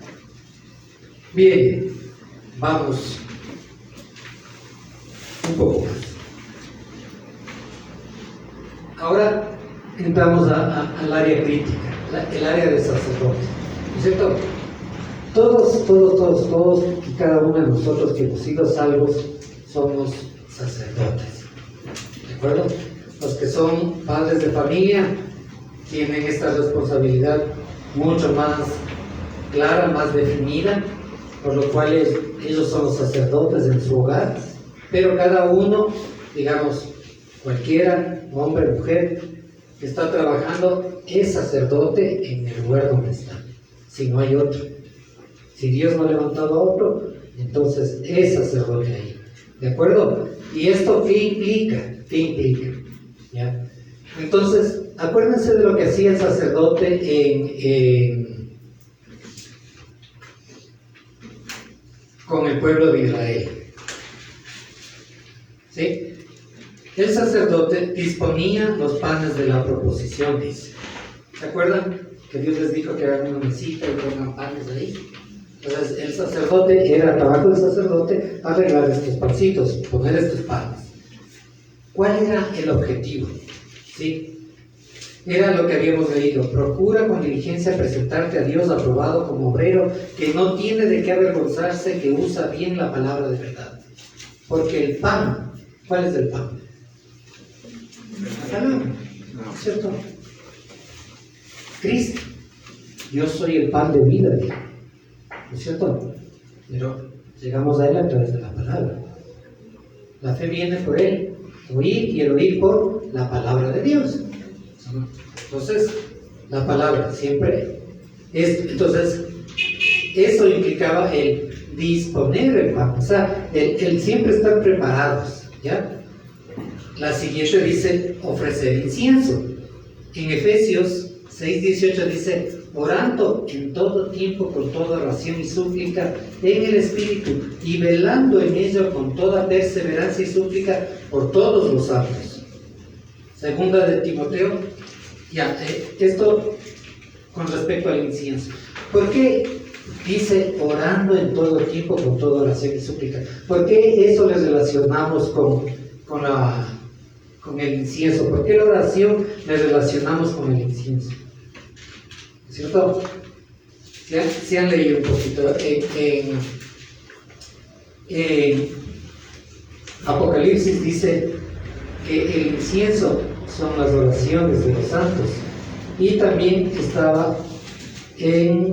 Bien, vamos un poco más. Ahora entramos al área crítica, el área de sacerdote, ¿no es cierto? Todos y cada uno de nosotros que hemos sido salvos somos sacerdotes, ¿de acuerdo? Los que son padres de familia tienen esta responsabilidad mucho más clara, más definida, por lo cual ellos son los sacerdotes en su hogar, pero cada uno, digamos, cualquiera, hombre, mujer, que está trabajando, es sacerdote en el lugar donde está, si no hay otro. Si Dios no ha levantado a otro, entonces es sacerdote ahí, ¿de acuerdo? ¿Y esto qué implica? ¿Qué implica? ¿Ya? Entonces, acuérdense de lo que hacía el sacerdote con el pueblo de Israel. ¿Sí? El sacerdote disponía los panes de la proposición, dice. ¿Se acuerdan? Que Dios les dijo que hagan una mesita y pongan panes ahí. Entonces, el sacerdote, era trabajo del sacerdote arreglar estos pancitos, poner estos panes. ¿Cuál era el objetivo? ¿Sí? Era lo que habíamos leído: procura con diligencia presentarte a Dios aprobado como obrero que no tiene de qué avergonzarse, que usa bien la palabra de verdad. Porque el pan, ¿cuál es el pan? La palabra, ¿cierto? Cristo: yo soy el pan de vida, ¿no es cierto? Pero llegamos a Él a través de la palabra. La fe viene por Él, oír, y el oír por la palabra de Dios. Entonces, la palabra siempre es. Entonces, eso implicaba el disponer el pan, o sea, el siempre estar preparados, ¿ya? La siguiente dice ofrecer incienso. En Efesios 6:18 dice: orando en todo tiempo con toda oración y súplica en el Espíritu, y velando en ello con toda perseverancia y súplica por todos los santos. Segunda de Timoteo, ya, esto con respecto al incienso. ¿Por qué dice orando en todo tiempo con toda oración y súplica? ¿Por qué eso le relacionamos con el incienso? ¿Por qué la oración la relacionamos con el incienso? ¿Cierto? Si han leído un poquito en Apocalipsis, dice que el incienso son las oraciones de los santos, y también estaba en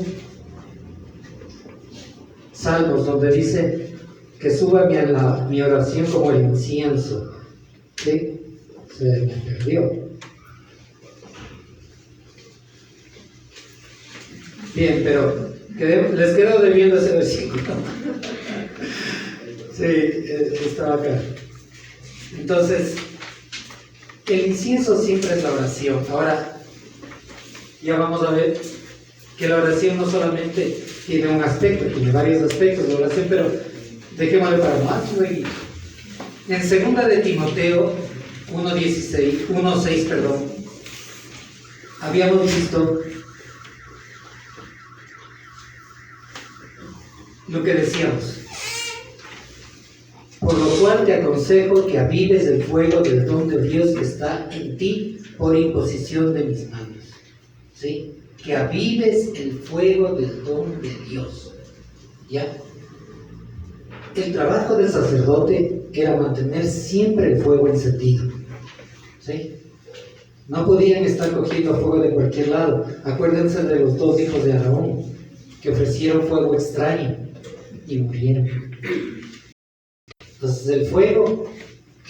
Salmos, donde dice que suba mi oración como el incienso. ¿Sí? Se me perdió. Bien, pero les quedo debiendo ese versículo. Sí, estaba acá. Entonces, el incienso siempre es la oración. Ahora, ya vamos a ver que la oración no solamente tiene un aspecto, tiene varios aspectos de oración, pero dejémosle para más luego. En 2 de Timoteo 1:6, habíamos visto lo que decíamos. Por lo cual te aconsejo que avives el fuego del don de Dios que está en ti por imposición de mis manos. ¿Sí? Que avives el fuego del don de Dios. ¿Ya? El trabajo del sacerdote era mantener siempre el fuego encendido. ¿Sí? No podían estar cogiendo fuego de cualquier lado. Acuérdense de los 2 hijos de Aarón que ofrecieron fuego extraño y murieron. Entonces el fuego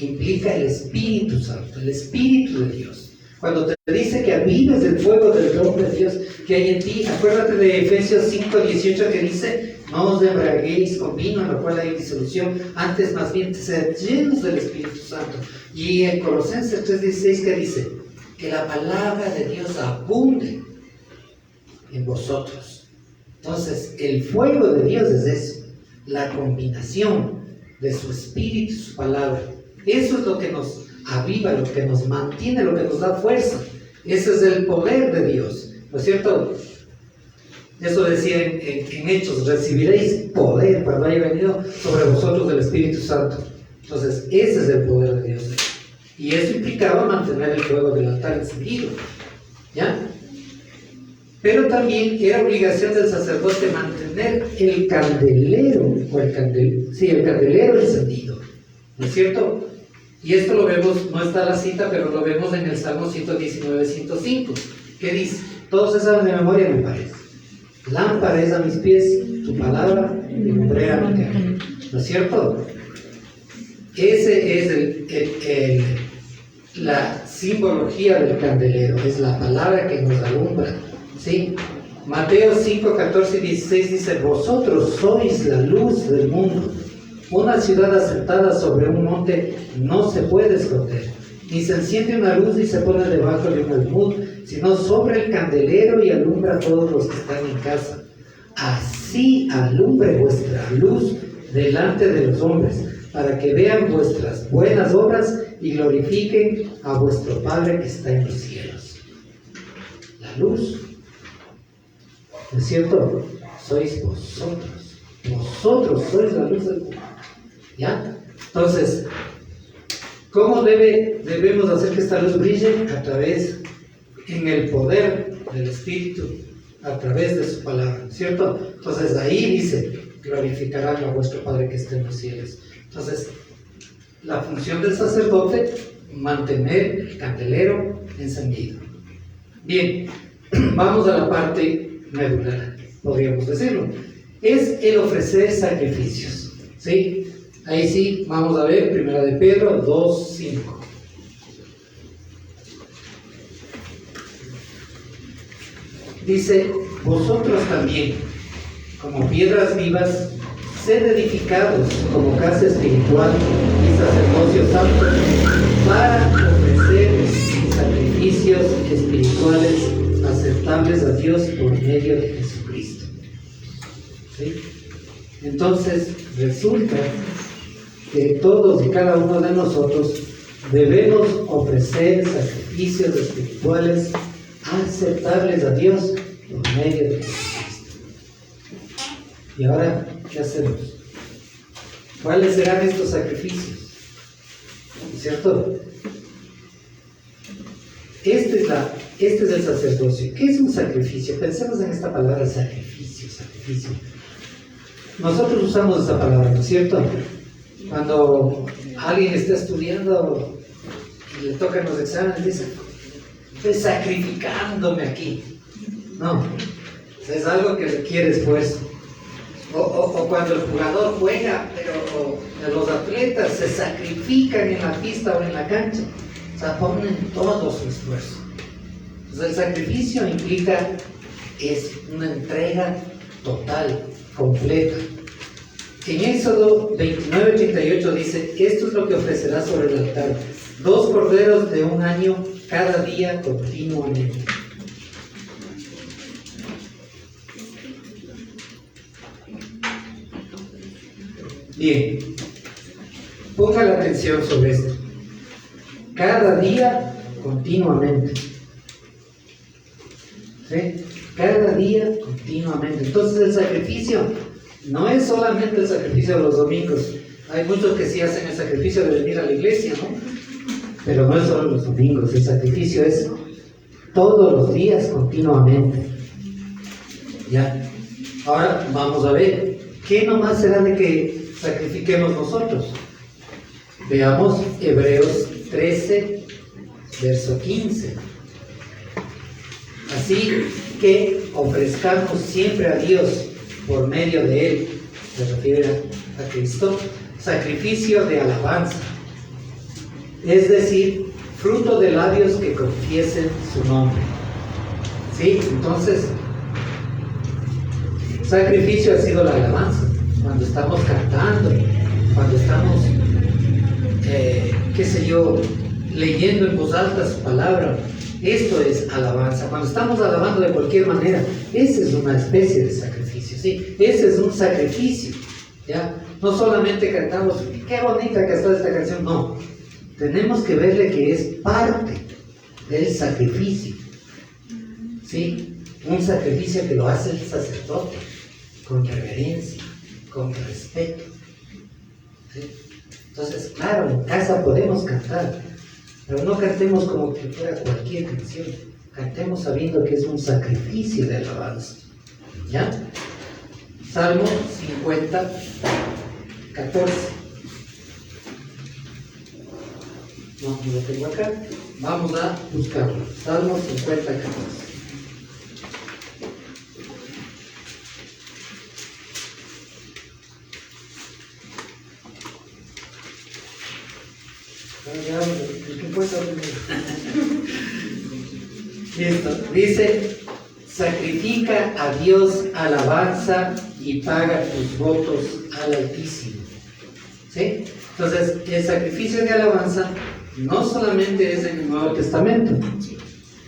implica el Espíritu Santo, el Espíritu de Dios. Cuando te dice que avives el fuego del don de Dios que hay en ti, acuérdate de Efesios 5:18 que dice: no os embriaguéis con vino en lo cual hay disolución, antes más bien sed llenos del Espíritu Santo. Y en Colosenses 3:16 que dice: que la palabra de Dios abunde en vosotros. Entonces el fuego de Dios es eso, la combinación de su Espíritu y su palabra. Eso es lo que nos aviva, lo que nos mantiene, lo que nos da fuerza. Ese es el poder de Dios, ¿no es cierto? Eso decía en Hechos: recibiréis poder cuando haya venido sobre vosotros el Espíritu Santo. Entonces ese es el poder de Dios, y eso implicaba mantener el fuego del altar encendido, ¿ya? Pero también era obligación del sacerdote mantener el candelero, el candelero encendido, ¿no es cierto? Y esto lo vemos, no está la cita, pero lo vemos en el Salmo 119:105, que dice, todos se saben de memoria, me parece: lámpara es a mis pies tu palabra y lumbrera mi camino, ¿no es cierto? Ese es la simbología del candelero, es la palabra que nos alumbra, ¿sí? Mateo 5:14-16 dice: vosotros sois la luz del mundo. Una ciudad asentada sobre un monte no se puede esconder, ni se enciende una luz y se pone debajo de un almud, sino sobre el candelero y alumbra a todos los que están en casa. Así alumbre vuestra luz delante de los hombres, para que vean vuestras buenas obras y glorifiquen a vuestro Padre que está en los cielos. La luz, ¿no es cierto? Sois vosotros. Vosotros sois la luz del mundo. ¿Ya? Entonces, ¿cómo debemos hacer que esta luz brille? A través, en el poder del Espíritu, a través de su palabra, ¿cierto? Entonces ahí dice: glorificarán a vuestro Padre que está en los cielos. Entonces, la función del sacerdote: mantener el candelero encendido. Bien, vamos a la parte medular, podríamos decirlo. Es el ofrecer sacrificios, ¿sí? Ahí sí, vamos a ver, 1 de Pedro 2:5. Dice: vosotros también, como piedras vivas, sed edificados como casa espiritual y sacerdocio santo, para ofrecer sacrificios espirituales aceptables a Dios por medio de Jesucristo. ¿Sí? Entonces, resulta que todos y cada uno de nosotros debemos ofrecer sacrificios espirituales aceptables a Dios por medio de Jesucristo. Y ahora, ¿qué hacemos? ¿Cuáles serán estos sacrificios? ¿Cierto? Este es el sacerdocio. ¿Qué es un sacrificio? Pensemos en esta palabra sacrificio. Nosotros usamos esa palabra, ¿no es cierto? Cuando alguien está estudiando y le tocan los exámenes, dice: estoy sacrificándome aquí. No, es algo que requiere esfuerzo. O cuando el jugador juega, pero los atletas se sacrifican en la pista o en la cancha, o sea, ponen todo su esfuerzo. Entonces el sacrificio implica, es una entrega total, completa. En Éxodo 29:88 dice, esto es lo que ofrecerás sobre el altar, 2 corderos de 1 año cada día continuamente. Bien, ponga la atención sobre esto. Cada día, continuamente. ¿Sí? Cada día, continuamente. Entonces el sacrificio no es solamente el sacrificio de los domingos. Hay muchos que sí hacen el sacrificio de venir a la iglesia, ¿no? Pero no es solo los domingos. El sacrificio es todos los días, continuamente. ¿Ya? Ahora vamos a ver. ¿Qué nomás será de que sacrifiquemos nosotros? Veamos Hebreos 13, verso 15. Así que ofrezcamos siempre a Dios por medio de Él, se refiere a Cristo, sacrificio de alabanza, es decir, fruto de labios que confiesen su nombre. ¿Sí? Entonces, sacrificio ha sido la alabanza. Cuando estamos cantando, cuando estamos, leyendo en voz alta su palabra, esto es alabanza. Cuando estamos alabando de cualquier manera, esa es una especie de sacrificio, ¿sí? Ese es un sacrificio, ¿ya? No solamente cantamos, qué bonita que está esta canción, no. Tenemos que verle que es parte del sacrificio, ¿sí? Un sacrificio que lo hace el sacerdote, con reverencia, con respeto, ¿sí? Entonces, claro, en casa podemos cantar, pero no cantemos como que fuera cualquier canción. Cantemos sabiendo que es un sacrificio de alabanza. ¿Ya? Salmo 50, 14. No lo tengo acá. Vamos a buscarlo. Salmo 50, 14. Listo. Dice, sacrifica a Dios alabanza y paga tus votos al Altísimo. ¿Sí? Entonces, el sacrificio de alabanza no solamente es en el Nuevo Testamento.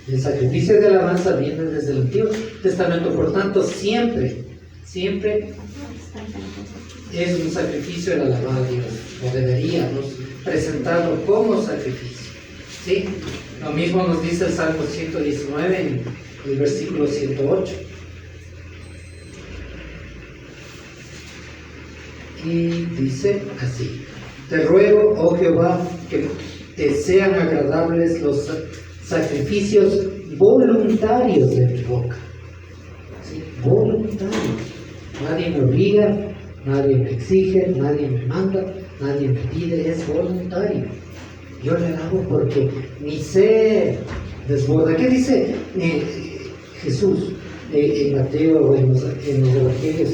El sacrificio de alabanza viene desde el Antiguo Testamento. Por tanto, siempre es un sacrificio el alabar a Dios. O deberíamos presentarlo como sacrificio. ¿Sí? Lo mismo nos dice el Salmo 119 en el versículo 108. Y dice así: te ruego, oh Jehová, que te sean agradables los sacrificios voluntarios de mi boca. ¿Sí? Voluntarios. Nadie me obliga, nadie me exige, nadie me manda, nadie me pide, es voluntario. Yo le hago porque mi ser desborda. ¿Qué dice Jesús en Mateo, en los evangelios?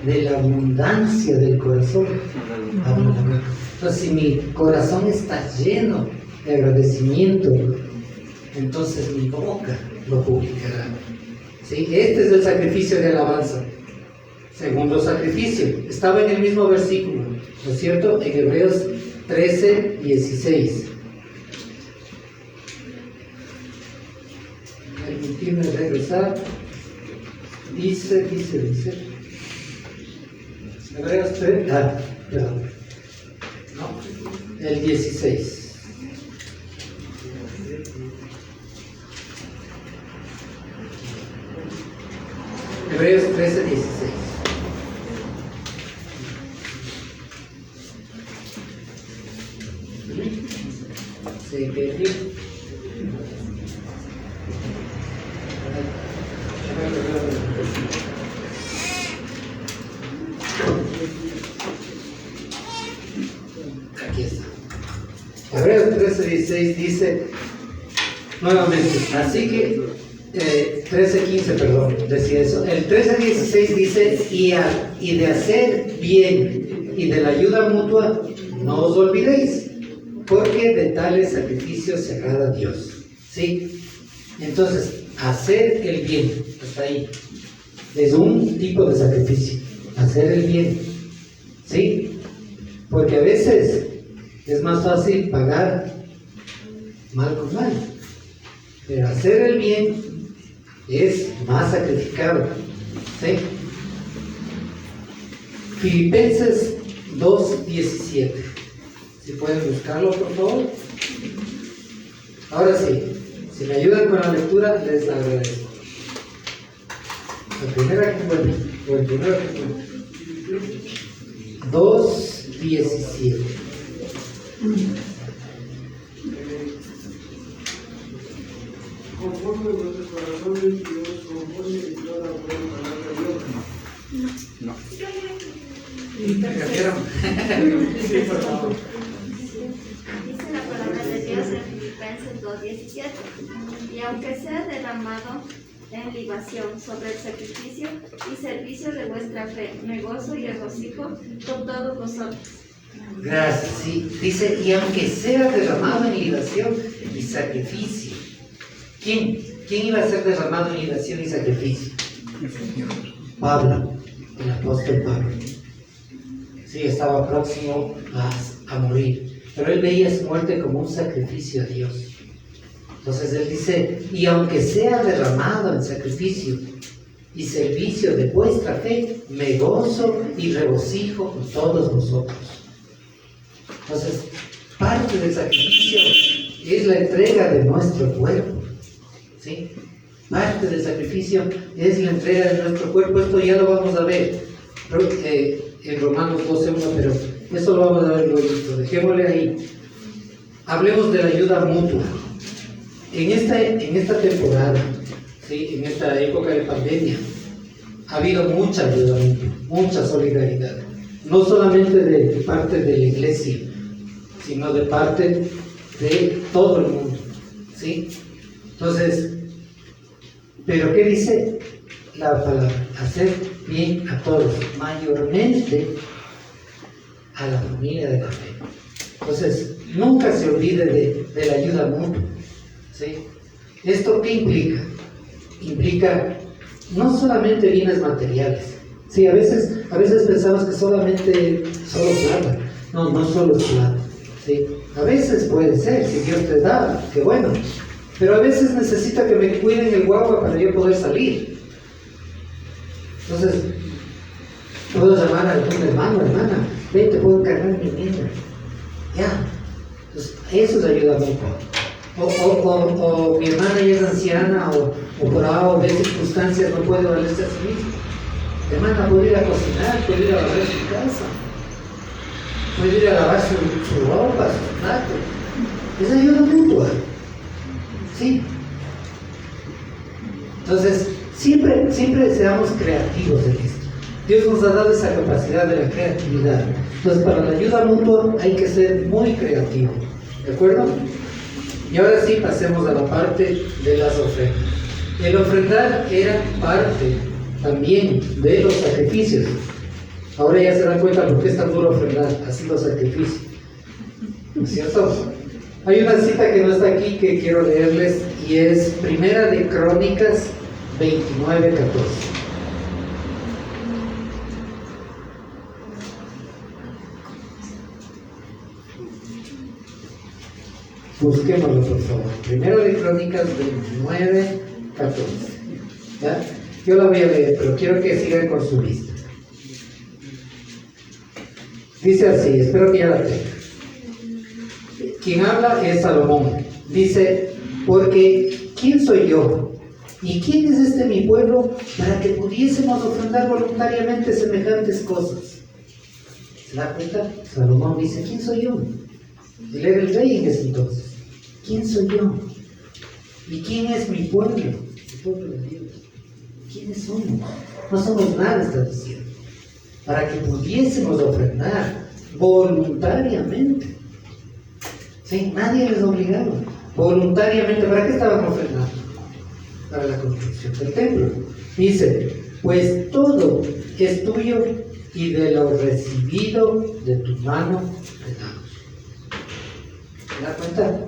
De la abundancia del corazón. Entonces, si mi corazón está lleno de agradecimiento, entonces mi boca lo publicará. ¿Sí? Este es el sacrificio de alabanza. Segundo sacrificio, estaba en el mismo versículo, ¿no es cierto? En Hebreos 13, 16. Permitirme regresar. Dice. Hebreos 3, perdón. No, el 16. Hebreos 13, 16. Se perdió. Aquí está. Hebreos 13:16 dice nuevamente, así que 13:15, perdón, decía eso. El 13:16 dice, y de hacer bien y de la ayuda mutua, no os olvidéis, porque de tales sacrificios se agrada a Dios. ¿Sí? Entonces, hacer el bien, hasta ahí, es un tipo de sacrificio, hacer el bien. ¿Sí? Porque a veces es más fácil pagar mal con mal, pero hacer el bien es más sacrificado. ¿Sí? Filipenses 2:17. Si pueden buscarlo, por favor. Ahora sí, si me ayudan con la lectura, les agradezco. La primera que encuentro, o el primero que encuentro. 2:17. Conforme vuestros corazones, Dios, conforme y toda buena palabra de Dios. No. ¿Me cambiaron? Sí, por favor. Dice la palabra de Dios en Filipenses 2:17. Y aunque sea derramado en libación sobre el sacrificio y servicio de vuestra fe, me gozo y regocijo con todos vosotros. Gracias, sí. Dice, y aunque sea derramado en libación y sacrificio. ¿Quién iba a ser derramado en libación y sacrificio? Pablo, el apóstol Pablo. Sí, estaba próximo a morir, pero él veía su muerte como un sacrificio a Dios. Entonces él dice, y aunque sea derramado en sacrificio y servicio de vuestra fe, me gozo y regocijo con todos vosotros. Entonces, parte del sacrificio es la entrega de nuestro cuerpo. ¿Sí? Parte del sacrificio es la entrega de nuestro cuerpo. Esto ya lo vamos a ver en Romanos 12:1, pero eso lo vamos a ver luego. Dejémosle ahí. Hablemos de la ayuda mutua. En esta temporada, ¿sí? En esta época de pandemia, ha habido mucha ayuda mutua, mucha solidaridad. No solamente de parte de la iglesia, sino de parte de todo el mundo. ¿Sí? Entonces, ¿pero qué dice la palabra? Hacer bien a todos, mayormente a la familia de la fe. Entonces, nunca se olvide de la ayuda mutua. ¿Sí? ¿Esto qué implica? Implica no solamente bienes materiales. Sí, a veces pensamos que solo plata. No solo es plata. ¿Sí? A veces puede ser, si Dios te da, qué bueno. Pero a veces necesita que me cuiden el guagua para yo poder salir. Entonces, puedo llamar a algún hermano, hermana, ven, te puedo cargar mi niña. Ya. Entonces, eso es ayuda mutua. O mi hermana ya es anciana, o por A o B circunstancias no puede valerse a sí misma. Hermana, puede ir a cocinar, puede ir a lavar su casa, puede ir a lavar su ropa, su plato. Es ayuda mutua. ¿Sí? Entonces, siempre seamos creativos en esto. Dios nos ha dado esa capacidad de la creatividad. Entonces, para la ayuda mutua hay que ser muy creativo. ¿De acuerdo? Y ahora sí, pasemos a la parte de las ofrendas. El ofrendar era parte también de los sacrificios. Ahora ya se dan cuenta por qué es tan duro ofrendar, así los sacrificios. ¿No es cierto? Hay una cita que no está aquí que quiero leerles y es Primera de Crónicas 29:14. Busquémoslo, por favor. Primera de Crónicas 29:14. ¿Ya? Yo la voy a leer, pero quiero que sigan con su lista. Dice así, espero que ya la tengan. Quien habla es Salomón. Dice, porque ¿quién soy yo? ¿Y quién es este mi pueblo para que pudiésemos ofrendar voluntariamente semejantes cosas? ¿Se da cuenta? Salomón dice, ¿quién soy yo? Él era el rey en ese entonces. ¿Quién soy yo? ¿Y quién es mi pueblo? El pueblo de Dios. ¿Quiénes somos? No somos nada, está diciendo. Para que pudiésemos ofrendar voluntariamente. ¿Sí? Nadie les obligaba. Voluntariamente. ¿Para qué estaban ofrendando? para la construcción del templo. Dice, pues todo es tuyo y de lo recibido de tu mano te damos. ¿Se da cuenta?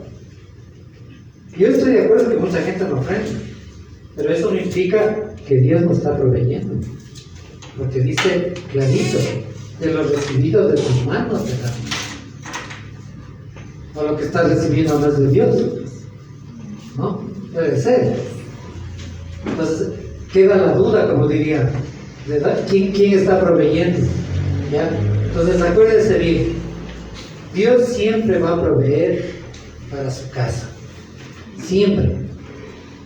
Yo estoy de acuerdo que mucha gente no ofrenda, pero eso no implica que Dios no está proveyendo. Porque dice clarito, de lo recibido de tus manos te damos. O lo que estás recibiendo no es de Dios, ¿no? Puede ser. Entonces, queda la duda, como diría, ¿verdad? ¿Quién está proveyendo? ¿Ya? Entonces, acuérdense bien, Dios siempre va a proveer para su casa. Siempre.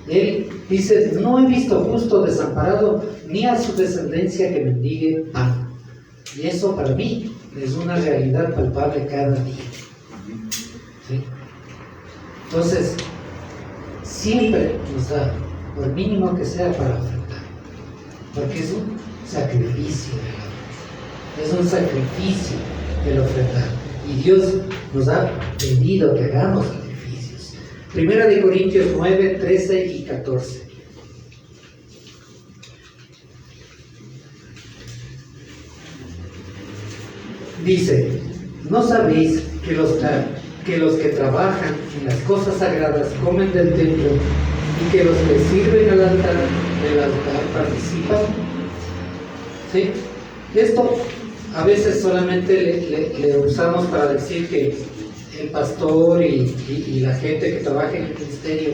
Él dice, no he visto justo desamparado, ni a su descendencia que mendigue pan. Y eso para mí es una realidad palpable cada día. ¿Sí? Entonces, siempre nos da, por mínimo que sea, para ofrendar. Porque es un sacrificio del amor. Es un sacrificio el ofrendar. Y Dios nos ha pedido que hagamos sacrificios. Primera de Corintios 9, 13 y 14. Dice, ¿no sabéis que los que trabajan en las cosas sagradas comen del templo y que los que sirven al altar del altar participan? ¿Sí? Esto a veces solamente le usamos para decir que el pastor y la gente que trabaja en el ministerio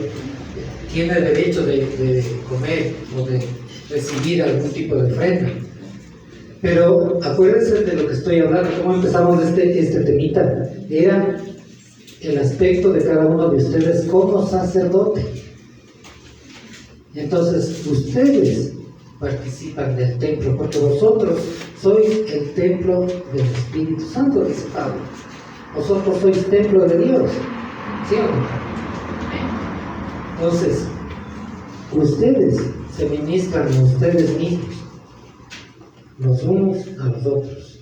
tiene derecho de comer o de recibir algún tipo de ofrenda. Pero acuérdense de lo que estoy hablando, cómo empezamos este temita. Era el aspecto de cada uno de ustedes como sacerdote. Entonces, ustedes participan del templo, porque vosotros sois el templo del Espíritu Santo, dice Pablo. Vosotros sois templo de Dios, ¿sí o no? Entonces, ustedes se ministran a ustedes mismos, los unos a los otros,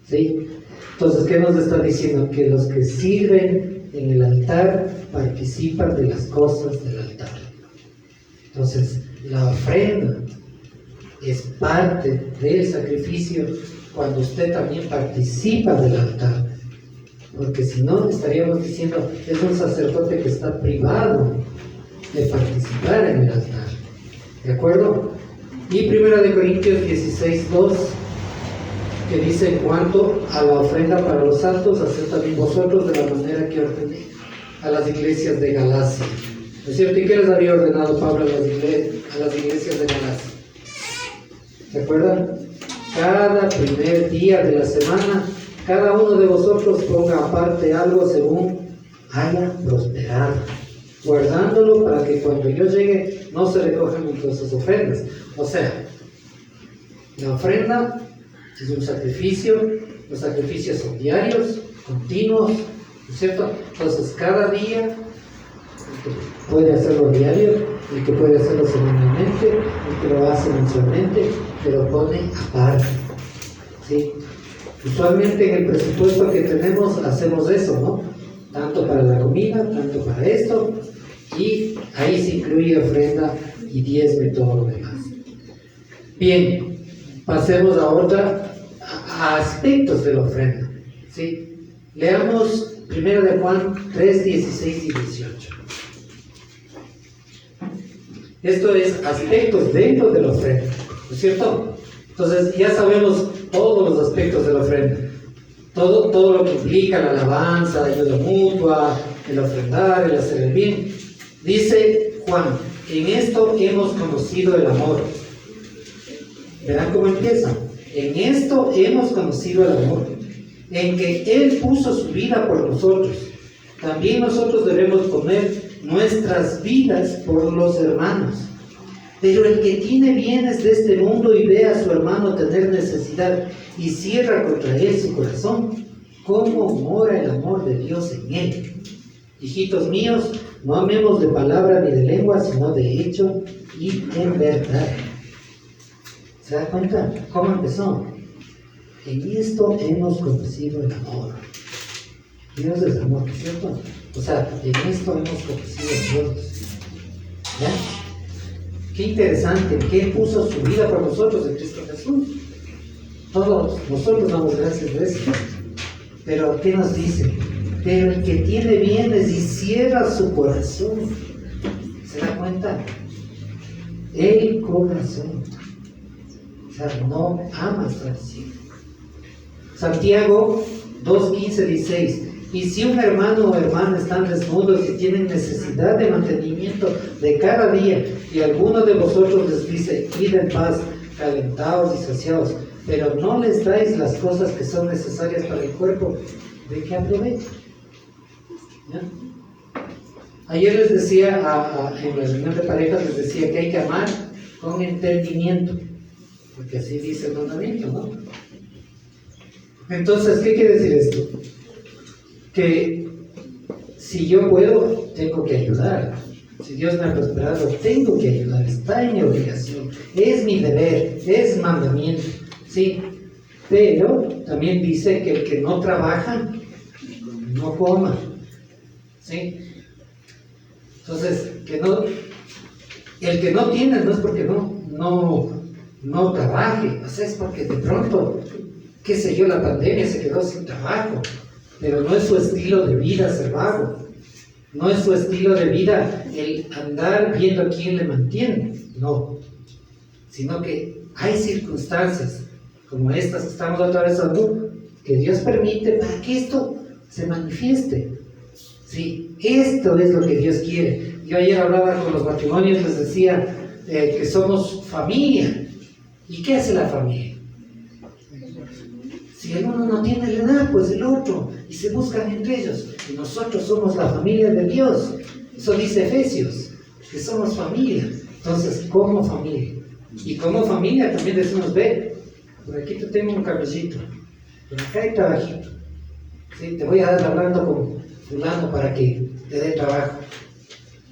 ¿sí? Entonces, ¿qué nos está diciendo? Que los que sirven en el altar participan de las cosas del altar. Entonces, la ofrenda es parte del sacrificio cuando usted también participa del altar. Porque si no, estaríamos diciendo, es un sacerdote que está privado de participar en el altar. ¿De acuerdo? Y 1 de Corintios 16, 2, que dice, en cuanto a la ofrenda para los santos, haced también vosotros de la manera que ordené a las iglesias de Galacia. ¿No es cierto? ¿Y qué les había ordenado Pablo a las iglesias de Galacia? ¿Se acuerdan? Cada primer día de la semana, cada uno de vosotros ponga aparte algo según haya prosperado, guardándolo para que cuando yo llegue no se recojan entre sus ofrendas. O sea, la ofrenda es un sacrificio, los sacrificios son diarios, continuos, ¿no es cierto? Entonces, cada día, el que puede hacerlo diario, el que puede hacerlo semanalmente, el que lo hace mensualmente, que lo pone aparte, ¿sí? Usualmente en el presupuesto que tenemos hacemos eso, ¿no? Tanto para la comida, tanto para esto, y ahí se incluye ofrenda y diezmo y todo lo demás. Bien, pasemos ahora a aspectos de la ofrenda, ¿sí? Leamos 1 de Juan 3, 16 y 18. Esto es aspectos dentro de la ofrenda, ¿no es cierto? Entonces ya sabemos todos los aspectos de la ofrenda, todo lo que implica la alabanza, la ayuda mutua, el ofrendar, el hacer el bien. Dice Juan, en esto hemos conocido el amor. Verán cómo empieza. En esto hemos conocido el amor, en que Él puso su vida por nosotros. También nosotros debemos poner nuestras vidas por los hermanos. Pero el que tiene bienes de este mundo y ve a su hermano tener necesidad y cierra contra él su corazón, ¿cómo mora el amor de Dios en él? Hijitos míos, no amemos de palabra ni de lengua, sino de hecho y en verdad. ¿Se da cuenta cómo empezó? En esto hemos conocido el amor. Dios es amor, ¿cierto? O sea, en esto hemos conocido a Dios. ¿Ya? Qué interesante, que Él puso su vida por nosotros en Cristo Jesús. Todos nosotros damos gracias de eso. Pero ¿qué nos dice? Pero el que tiene bienes y cierra su corazón, ¿se da cuenta? El corazón. O sea, no ama estar ciego. Santiago 2:15-16. Y si un hermano o hermana están desnudos y tienen necesidad de mantenimiento de cada día, y alguno de vosotros les dice, id en paz, calentados y saciados, pero no les dais las cosas que son necesarias para el cuerpo, ¿de qué aprovecho? ¿Ya? Ayer les decía, en la reunión de parejas, les decía que hay que amar con entendimiento, porque así dice el mandamiento, ¿no? Entonces, ¿qué quiere decir esto? Que si yo puedo, tengo que ayudar. Si Dios me ha prosperado, tengo que ayudar. Está en mi obligación. Es mi deber, es mandamiento. Sí, pero también dice que el que no trabaja, no coma. ¿Sí? Entonces, el que no tiene no es porque no trabaje, o sea, es porque de pronto, qué sé yo, la pandemia se quedó sin trabajo, pero no es su estilo de vida ser vago, no es su estilo de vida el andar viendo a quién le mantiene, no, sino que hay circunstancias como estas que estamos atravesando que Dios permite para que esto se manifieste. Sí, esto es lo que Dios quiere. Yo ayer hablaba con los matrimonios, les decía que somos familia. ¿Y qué hace la familia? Si el uno no tiene, le da pues el otro, y se buscan entre ellos. Y nosotros somos la familia de Dios. Eso dice Efesios, que somos familia. Entonces, como familia. Y como familia también decimos, ve, por aquí te tengo un cabecito, por acá hay trabajito. ¿Sí? Te voy a dar hablando con fulano para que te dé trabajo.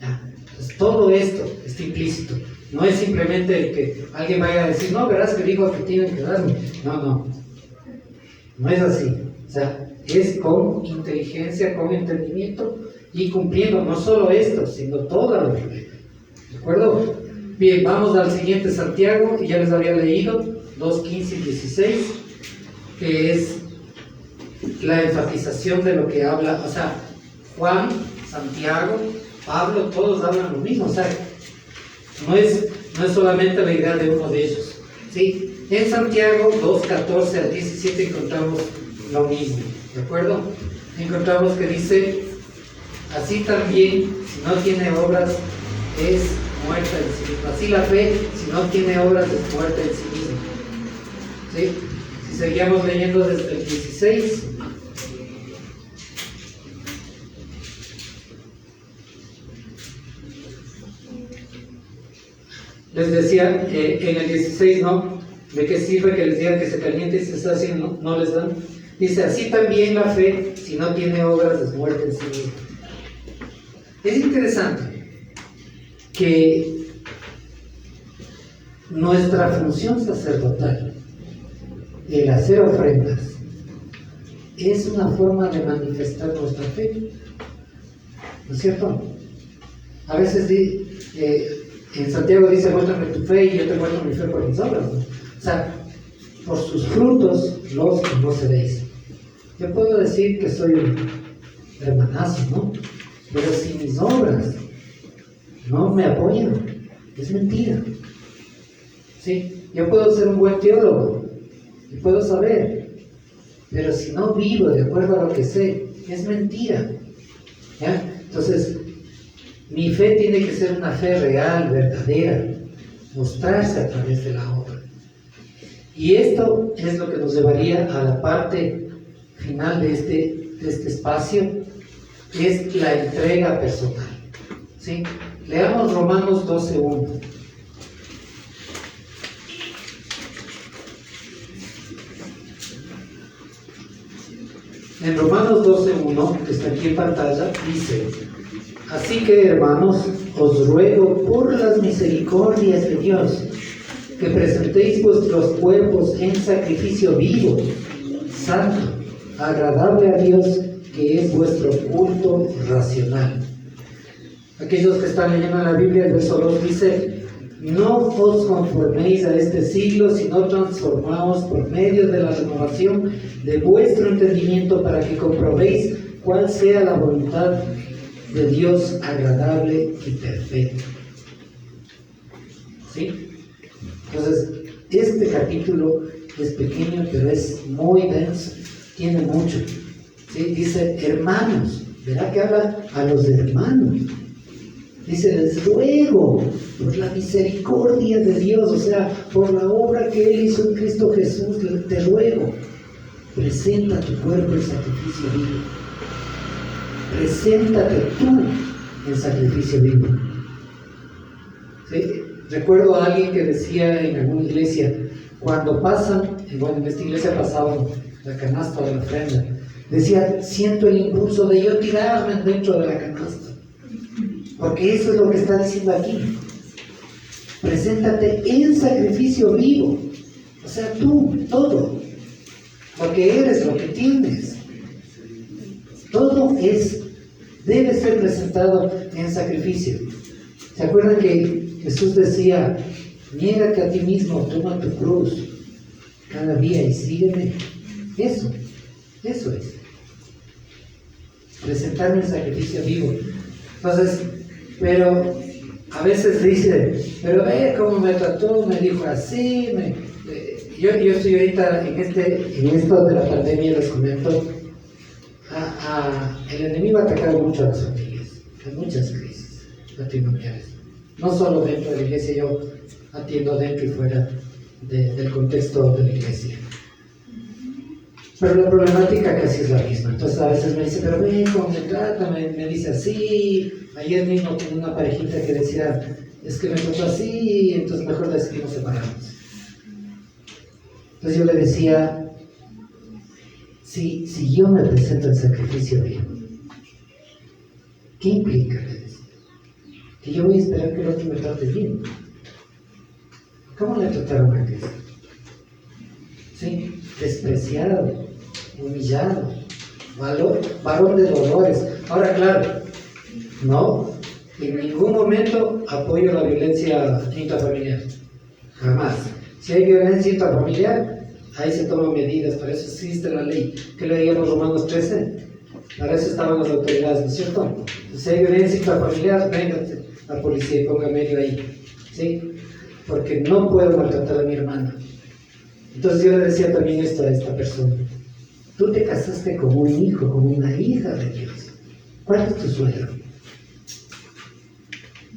Entonces, todo esto está implícito. No es simplemente que alguien vaya a decir, no, verás que digo que tienen que darme. No es así. O sea, es con inteligencia, con entendimiento y cumpliendo no solo esto, sino toda la Biblia. ¿De acuerdo? Bien, vamos al siguiente Santiago, que ya les había leído, 2:15 y 16, que es la enfatización de lo que habla, o sea, Juan, Santiago, Pablo, todos hablan lo mismo, o sea, no es solamente la idea de uno de ellos, ¿sí? En Santiago 2:14 al 17 encontramos lo mismo, ¿de acuerdo? Encontramos que dice, así también, si no tiene obras, es muerta en sí misma. Así la fe, si no tiene obras, es muerta en sí misma. ¿Sí? Si seguíamos leyendo desde el 16, les decía en el 16, ¿no? ¿De qué sirve que les digan que se caliente y se está haciendo? No les dan. Dice, así también la fe, si no tiene obras, es muerta en sí misma. Es interesante que nuestra función sacerdotal, el hacer ofrendas, es una forma de manifestar nuestra fe, ¿no es cierto? A veces en Santiago dice, muéstrame tu fe y yo te muestro mi fe por mis obras, ¿no? O sea, por sus frutos los conoceréis. Yo puedo decir que soy un hermanazo, ¿no? Pero si mis obras no me apoyan, es mentira. ¿Sí? Yo puedo ser un buen teólogo y puedo saber, pero si no vivo de acuerdo a lo que sé, es mentira. ¿Ya? Entonces, mi fe tiene que ser una fe real, verdadera, mostrarse a través de la obra. Y esto es lo que nos llevaría a la parte final de este espacio, es la entrega personal. ¿Sí? Leamos Romanos 12:1. En Romanos 12:1, que está aquí en pantalla, dice, así que hermanos, os ruego por las misericordias de Dios, que presentéis vuestros cuerpos en sacrificio vivo, santo, agradable a Dios, que es vuestro culto racional. Aquellos que están leyendo la Biblia, el verso 2 dice, no os conforméis a este siglo, sino transformaos por medio de la renovación de vuestro entendimiento para que comprobéis cuál sea la voluntad de Dios agradable y perfecta. ¿Sí? Entonces, este capítulo es pequeño, pero es muy denso, tiene mucho. ¿Sí? Dice, hermanos, ¿verdad que habla a los hermanos? Dice, les ruego por la misericordia de Dios, o sea, por la obra que Él hizo en Cristo Jesús, te ruego, presenta tu cuerpo en sacrificio vivo. Preséntate tú en sacrificio vivo. ¿Sí? Recuerdo a alguien que decía en alguna iglesia, cuando pasan, bueno, en esta iglesia pasaban la canasta de la ofrenda, decía, siento el impulso de yo tirarme dentro de la canasta. Porque eso es lo que está diciendo aquí. Preséntate en sacrificio vivo. O sea, tú, todo. Lo que eres, lo que tienes. Todo debe ser presentado en sacrificio. ¿Se acuerdan que Jesús decía, niégate a ti mismo, toma tu cruz cada día y sígueme? Eso es. Presentarme en sacrificio vivo. Entonces, pero a veces dice, pero ve cómo me trató, me dijo así, yo estoy ahorita en esto de la pandemia, les comento, el enemigo ha atacado mucho a las familias, en muchas crisis matrimoniales, no solo dentro de la iglesia, yo atiendo dentro y fuera del contexto de la iglesia. Pero la problemática casi es la misma. Entonces a veces me dice, pero ve cómo me trata, me dice así. Ayer mismo tenía una parejita que decía, es que me trató así, entonces mejor decidimos separarnos. Entonces yo le decía, si yo me presento en sacrificio vivo, ¿qué implica? Le decía, que yo voy a esperar que el otro me trate bien. ¿Cómo le trataron a Cristo? ¿Sí? Despreciado, humillado, varón de dolores. Ahora, claro, no, en ningún momento apoyo la violencia intrafamiliar, jamás. Si hay violencia intrafamiliar, ahí se toman medidas, para eso existe la ley. ¿Qué le diríamos Romanos 13? Para eso estaban las autoridades, ¿no es cierto? Si hay violencia intrafamiliar, véngase la policía y ponga medio ahí, ¿sí? Porque no puedo maltratar a mi hermana. Entonces yo le decía también esto a esta persona, tú te casaste como un hijo, como una hija de Dios. ¿Cuál es tu suegro?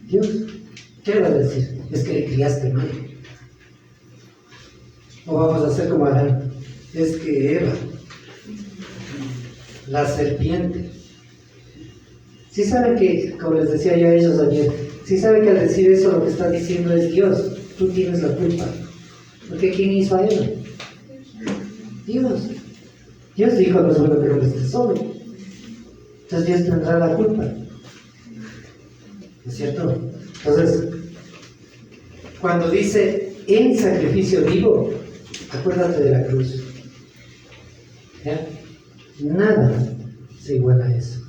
Dios. ¿Qué va a decir? Es que le criaste mal. O vamos a hacer como Adán, es que Eva, la serpiente. Si saben que, como les decía yo a ellos ayer, si saben que al decir eso lo que está diciendo es Dios, tú tienes la culpa. Porque ¿quién hizo a Eva? Dios. Dios dijo, no es bueno que no esté solo. Entonces Dios tendrá la culpa. ¿No es cierto? Entonces, cuando dice en sacrificio vivo, acuérdate de la cruz. ¿Ya? Nada se iguala a eso.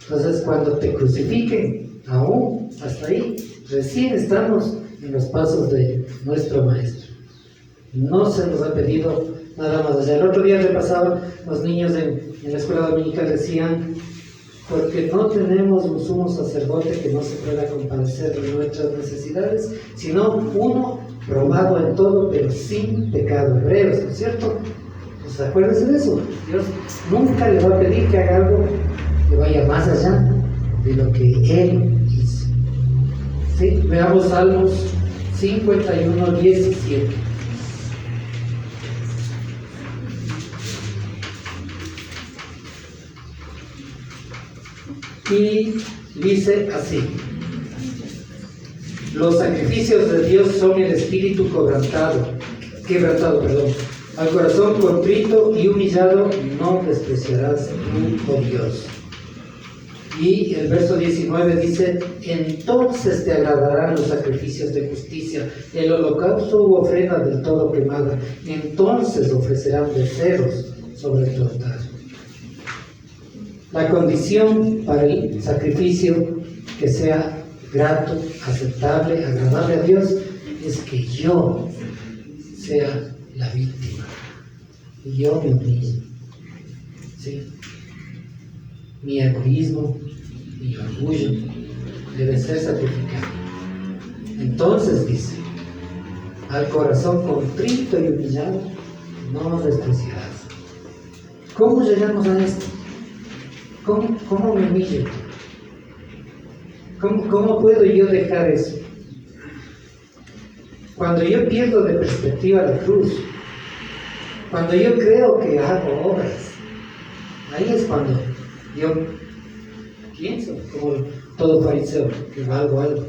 Entonces, cuando te crucifiquen, aún hasta ahí, recién estamos en los pasos de nuestro Maestro. No se nos ha pedido nada más allá. El otro día repasaban los niños en la escuela dominical, decían, porque no tenemos un sumo sacerdote que no se pueda compadecer de nuestras necesidades, sino uno probado en todo, pero sin pecado. Hebreos, ¿no es cierto? Pues acuérdense de eso. Dios nunca le va a pedir que haga algo que vaya más allá de lo que Él hizo. ¿Sí? Veamos Salmos 51, 17. Y dice así: los sacrificios de Dios son el espíritu quebrantado, al corazón contrito y humillado no despreciarás tú, oh Dios. Y el verso 19 dice: entonces te agradarán los sacrificios de justicia, el holocausto u ofrenda del todo quemada, entonces ofrecerán becerros sobre tu altar. La condición para el sacrificio que sea grato, aceptable, agradable a Dios, es que yo sea la víctima y yo me humille. ¿Sí? Mi egoísmo, mi orgullo debe ser sacrificado. Entonces dice, al corazón contrito y humillado no despreciarás. ¿Cómo llegamos a esto? ¿Cómo me humillo? ¿Cómo puedo yo dejar eso? Cuando yo pierdo de perspectiva la cruz, cuando yo creo que hago obras, ahí es cuando yo pienso, como todo fariseo, que valgo algo.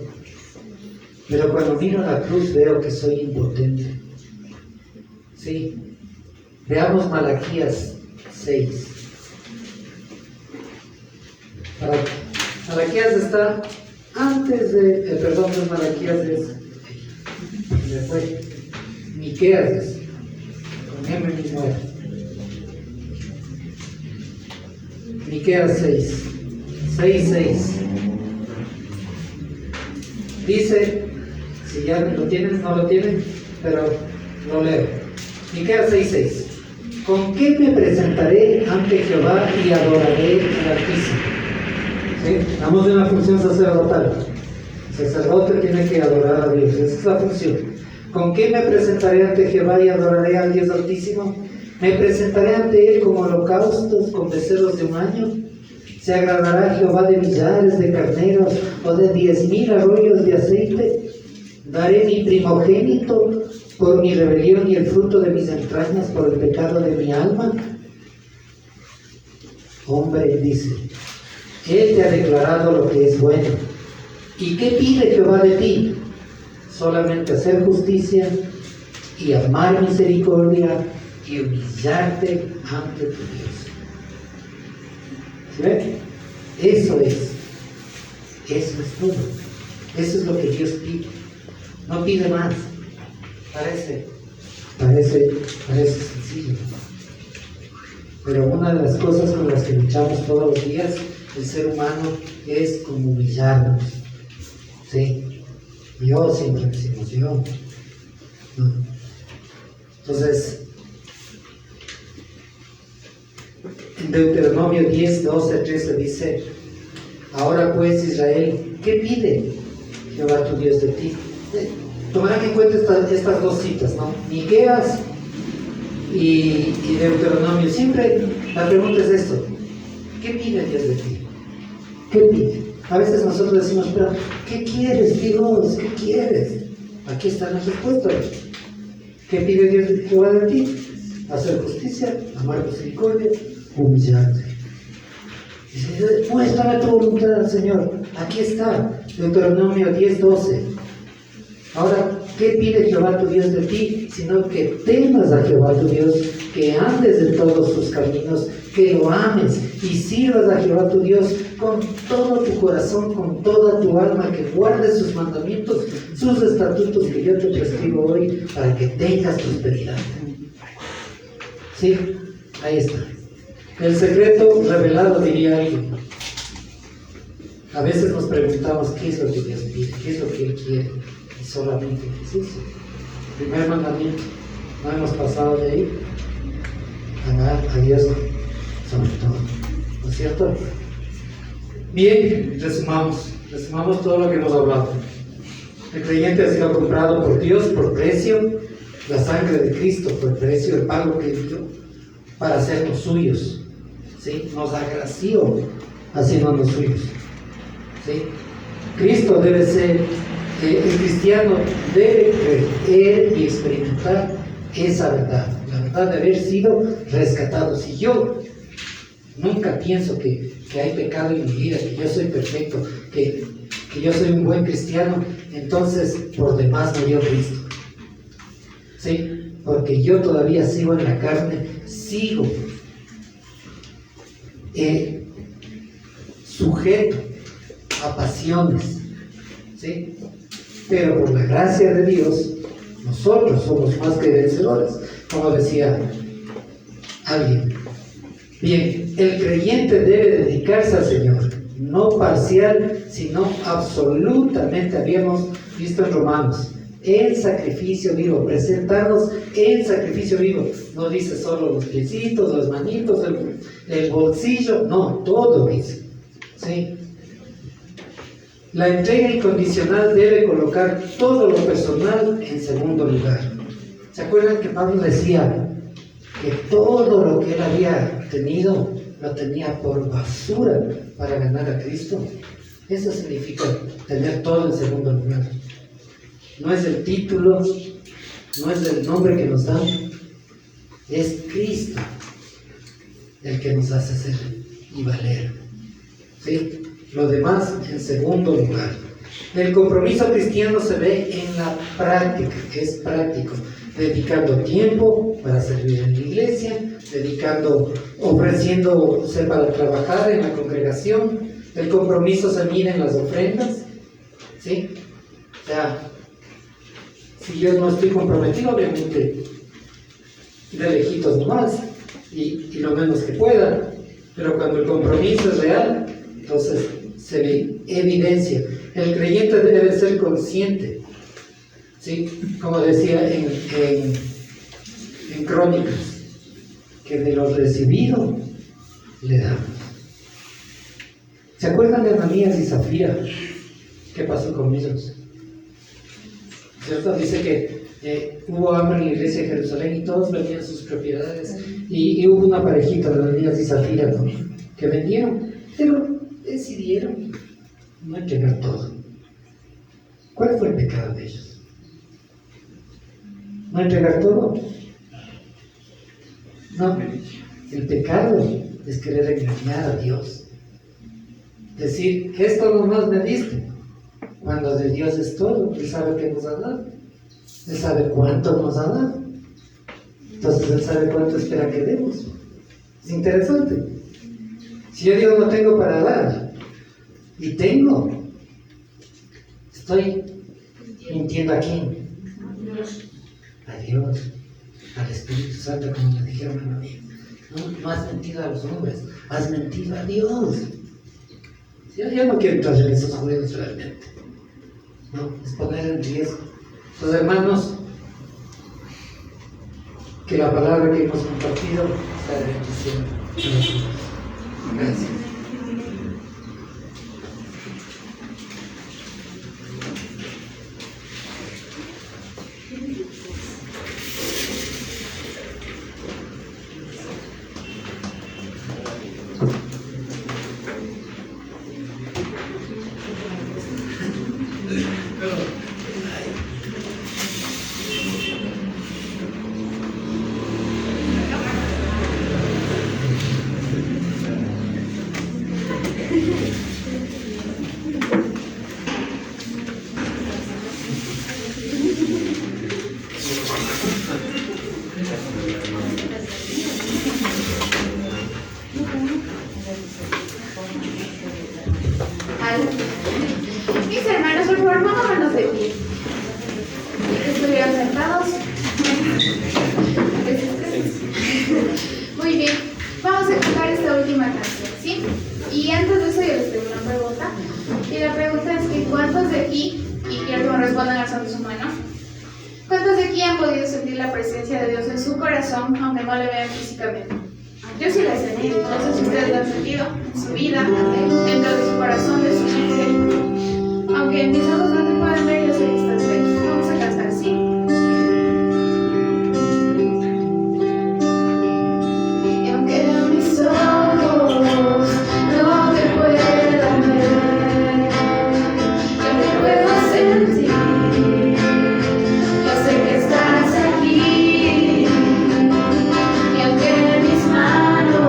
Pero cuando miro la cruz veo que soy impotente. Sí. Veamos Malaquías 6. Malaquías está antes de, perdón, no es Malaquías, me fue Miqueas, con M mismo era. Miqueas 6. Dice, si ya lo tienen, no lo tienen, pero lo leo. Miqueas 6. ¿Con qué me presentaré ante Jehová y adoraré al Altísimo? ¿Sí? Hablamos de una función sacerdotal. El sacerdote tiene que adorar a Dios. Esa es la función. ¿Con qué me presentaré ante Jehová y adoraré al Dios Altísimo? ¿Me presentaré ante Él como holocaustos con becerros de un año? ¿Se agradará Jehová de millares de carneros o de 10,000 arroyos de aceite? ¿Daré mi primogénito por mi rebelión y el fruto de mis entrañas por el pecado de mi alma? Hombre, dice, Él te ha declarado lo que es bueno. ¿Y qué pide Jehová de ti? Solamente hacer justicia y amar misericordia y humillarte ante tu Dios. ¿Sí ven? Eso es todo. Eso es lo que Dios pide. No pide más. Parece sencillo. Pero una de las cosas con las que luchamos todos los días, el ser humano, es como humillarnos. ¿Sí? Yo siempre decimos yo. ¿No? Entonces, en Deuteronomio 10, 12, 13 dice, ahora pues Israel, ¿qué pide Jehová tu Dios de ti? Tomarán en cuenta estas dos citas, ¿no? Miqueas y Deuteronomio. Siempre la pregunta es esto: ¿qué pide Dios de ti? ¿Qué pide? A veces nosotros decimos, pero ¿qué quieres, Dios? ¿Qué quieres? Aquí está la respuesta. ¿Qué pide Dios de Jehová de ti? Hacer justicia, amar misericordia, humillarte. Dice, muéstrame tu voluntad, Señor. Aquí está, Deuteronomio 10, 12. Ahora, ¿qué pide Jehová tu Dios de ti? Sino que temas a Jehová tu Dios, que andes en todos sus caminos, que lo ames y sirvas a Jehová tu Dios con todo tu corazón, con toda tu alma, que guardes sus mandamientos, sus estatutos que yo te prescribo hoy, para que tengas prosperidad. ¿Sí? Ahí está. El secreto revelado, diría alguien. A veces nos preguntamos qué es lo que Dios pide, qué es lo que Él quiere. Y solamente es eso. Primer mandamiento. No hemos pasado de ahí. Amar a Dios sobre todo. ¿No es cierto? Bien, resumamos todo lo que hemos hablado. El creyente ha sido comprado por Dios por precio. La sangre de Cristo por precio, el pago que dio para hacernos suyos. ¿Sí? Nos agració haciéndonos suyos. ¿Sí? Cristo debe ser, el cristiano debe creer y experimentar esa verdad, la verdad de haber sido rescatado. Si yo nunca pienso que hay pecado en mi vida, que yo soy perfecto, que yo soy un buen cristiano, entonces por demás murió Cristo. ¿Sí? Porque yo todavía sigo en la carne, sigo sujeto a pasiones, ¿sí? Pero por la gracia de Dios, nosotros somos más que vencedores, como decía alguien. Bien, el creyente debe dedicarse al Señor, no parcial, sino absolutamente, habíamos visto en Romanos, el sacrificio vivo, presentarnos el sacrificio vivo. No dice solo los piecitos, las manitos, el bolsillo, no, todo dice. ¿Sí? La entrega incondicional debe colocar todo lo personal en segundo lugar. ¿Se acuerdan que Pablo decía que todo lo que él había tenido lo tenía por basura para ganar a Cristo? Eso significa tener todo en segundo lugar. No es el título, no es el nombre que nos dan, es Cristo el que nos hace ser y valer. ¿Sí? Lo demás en segundo lugar. El compromiso cristiano se ve en la práctica, es práctico, dedicando tiempo para servir en la iglesia, ofreciéndose para trabajar en la congregación. El compromiso se mira en las ofrendas, ¿sí? O sea, si yo no estoy comprometido, obviamente de lejitos nomás y lo menos que pueda, pero cuando el compromiso es real, entonces se ve evidencia. El creyente debe ser consciente, ¿sí? Como decía en Crónicas, que de lo recibido le damos. ¿Se acuerdan de Ananías y Zafira? ¿Qué pasó con ellos? ¿Cierto? Dice que hubo hambre en la iglesia de Jerusalén y todos vendían sus propiedades, y hubo una parejita de Ananías y Zafira, ¿no?, que vendieron, pero decidieron no entregar todo. ¿Cuál fue el pecado de ellos? ¿No entregar todo? No, el pecado es querer engañar a Dios. Decir, esto nomás me diste, cuando de Dios es todo. Él sabe qué nos ha dado, Él sabe cuánto nos ha dado, entonces Él sabe cuánto espera que demos. Es interesante. Si yo digo no tengo para dar, y tengo, estoy mintiendo a quién, a Dios, al Espíritu Santo, como le dijeron a María. No has mentido a los hombres, has mentido a Dios. Yo no quiero entrar en esos juegos realmente, no, es poner en riesgo. Entonces, hermanos, que la palabra que hemos compartido sea de bendición a nosotros. Gracias. Mis hermanos, por favor, pongámonos de pie. Estuvieron sentados. Muy bien, vamos a cantar esta última canción, ¿sí? Y antes de eso yo les tengo una pregunta. Y la pregunta es que ¿cuántos de aquí, y quiero que me respondan alzando su mano, cuántos de aquí han podido sentir la presencia de Dios en su corazón, aunque no le vean físicamente? Yo sí la he sentido, no sé si ustedes la han sentido en su vida, dentro de su corazón, de su mente. Aunque mis ojos no te puedan ver, yo sé que estás ahí. Vamos a cantar, ¿sí? Y aunque mis ojos no te puedan ver, yo te puedo sentir. Yo sé que estás aquí. Y aunque mis manos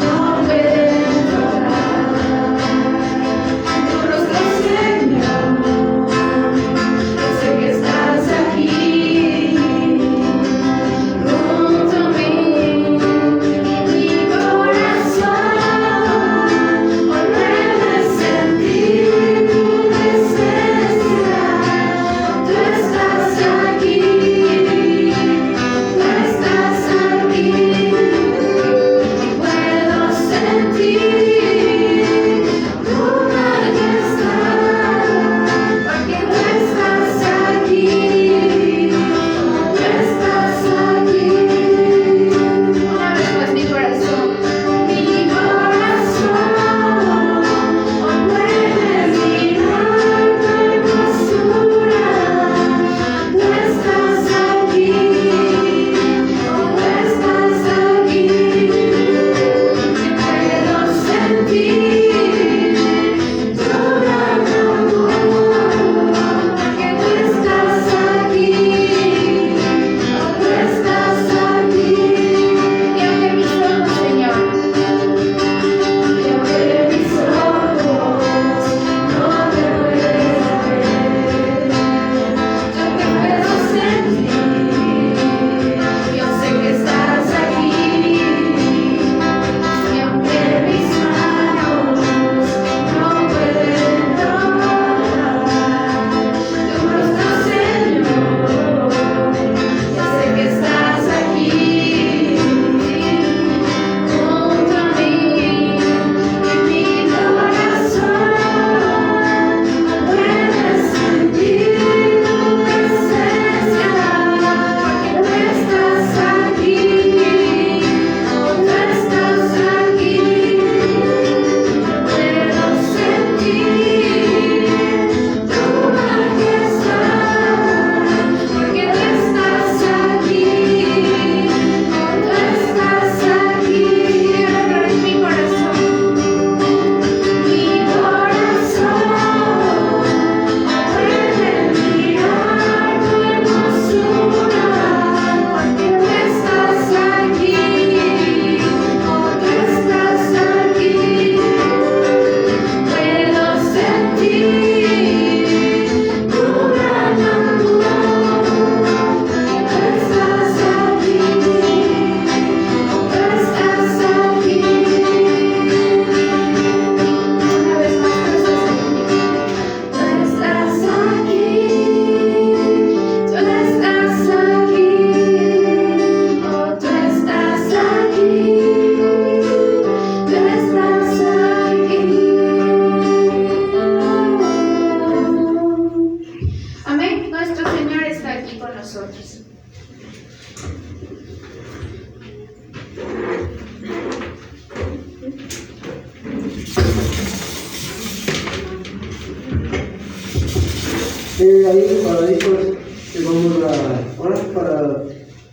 no pueden tocar tu rostro, Señor, nosotros. Ahí para eso vamos a orar para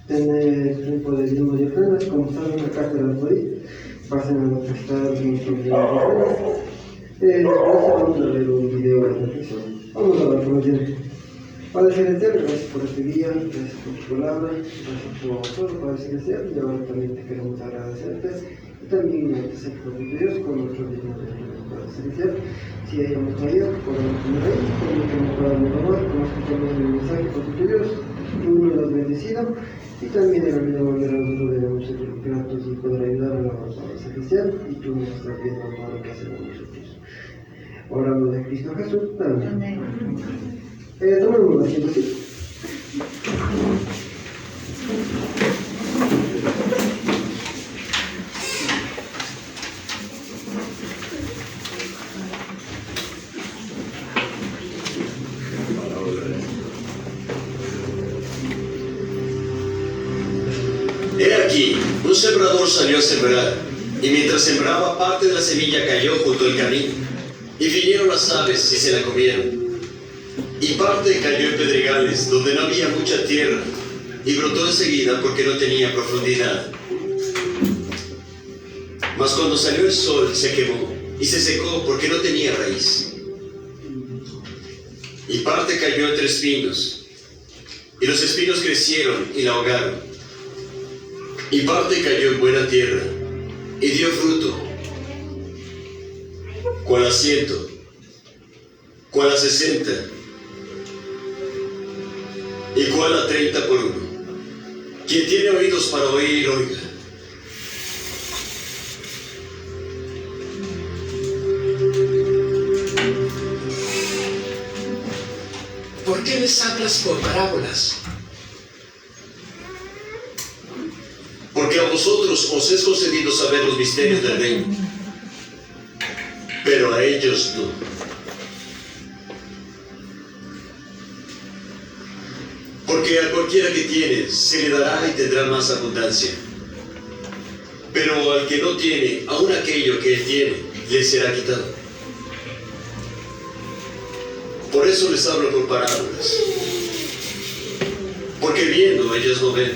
tener tiempo de diezmos y ofrendas. Como saben, la carta de la POI pasen a manifestar diezmos y ofrendas. Vamos a ver un video de reflexión. Vamos a orar por el Padre Celestial, gracias por este día, gracias por tu palabra, gracias por todo, Padre Celestial, y ahora también te queremos agradecerte y también agradecer por tu Dios con nuestro Dios, Padre Celestial. Si hayamos caído, podemos tener ahí, también que nos podamos robar, como escuchamos el mensaje por tu Dios, tú nos has bendecido, y también de la misma manera nosotros debemos ser gratos y poder ayudar a la Padre Celestial, y tú nos estás viendo todo lo que hacemos nosotros. Oramos de Cristo Jesús, amén. Tomemos asiento, ¿sí? He aquí, un sembrador salió a sembrar, y mientras sembraba, parte de la semilla cayó junto al camino, y vinieron las aves y se la comieron. Y parte cayó en pedregales, donde no había mucha tierra, y brotó enseguida porque no tenía profundidad. Mas cuando salió el sol se quemó, y se secó porque no tenía raíz. Y parte cayó entre espinos, y los espinos crecieron y la ahogaron. Y parte cayó en buena tierra, y dio fruto, cuál a 100, cuál a 60, y cuál a 30 por uno. Quien tiene oídos para oír, oiga. ¿Por qué les hablas por parábolas? Porque a vosotros os es concedido saber los misterios del reino, pero a ellos no. Porque a cualquiera que tiene se le dará y tendrá más abundancia, pero al que no tiene, aun aquello que él tiene, le será quitado. Por eso les hablo por parábolas, porque viendo ellos no ven,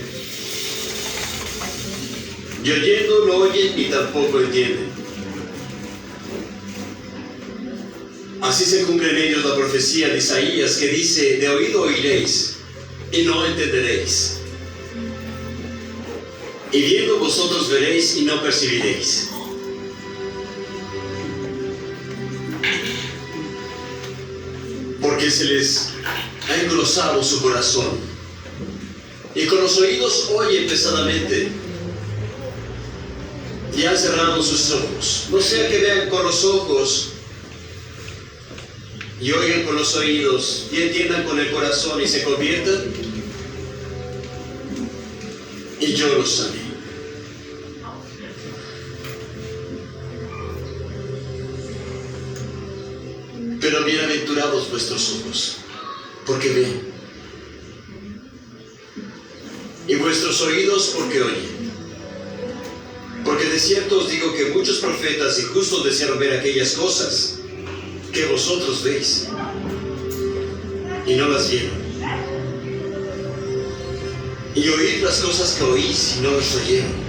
y oyendo no oyen ni tampoco entienden. Así se cumple en ellos la profecía de Isaías, que dice: de oído oiréis y no entenderéis, y viendo vosotros veréis y no percibiréis. Porque se les ha engrosado su corazón, y con los oídos oyen pesadamente, y han cerrado sus ojos, no sea que vean con los ojos y oigan con los oídos y entiendan con el corazón y se conviertan, y yo los sané. Pero bienaventurados vuestros ojos, porque ven, y vuestros oídos, porque oyen. Porque de cierto os digo que muchos profetas y justos desearon ver aquellas cosas que vosotros veis, y no las vieron, y oír las cosas que oís y no las oyeron.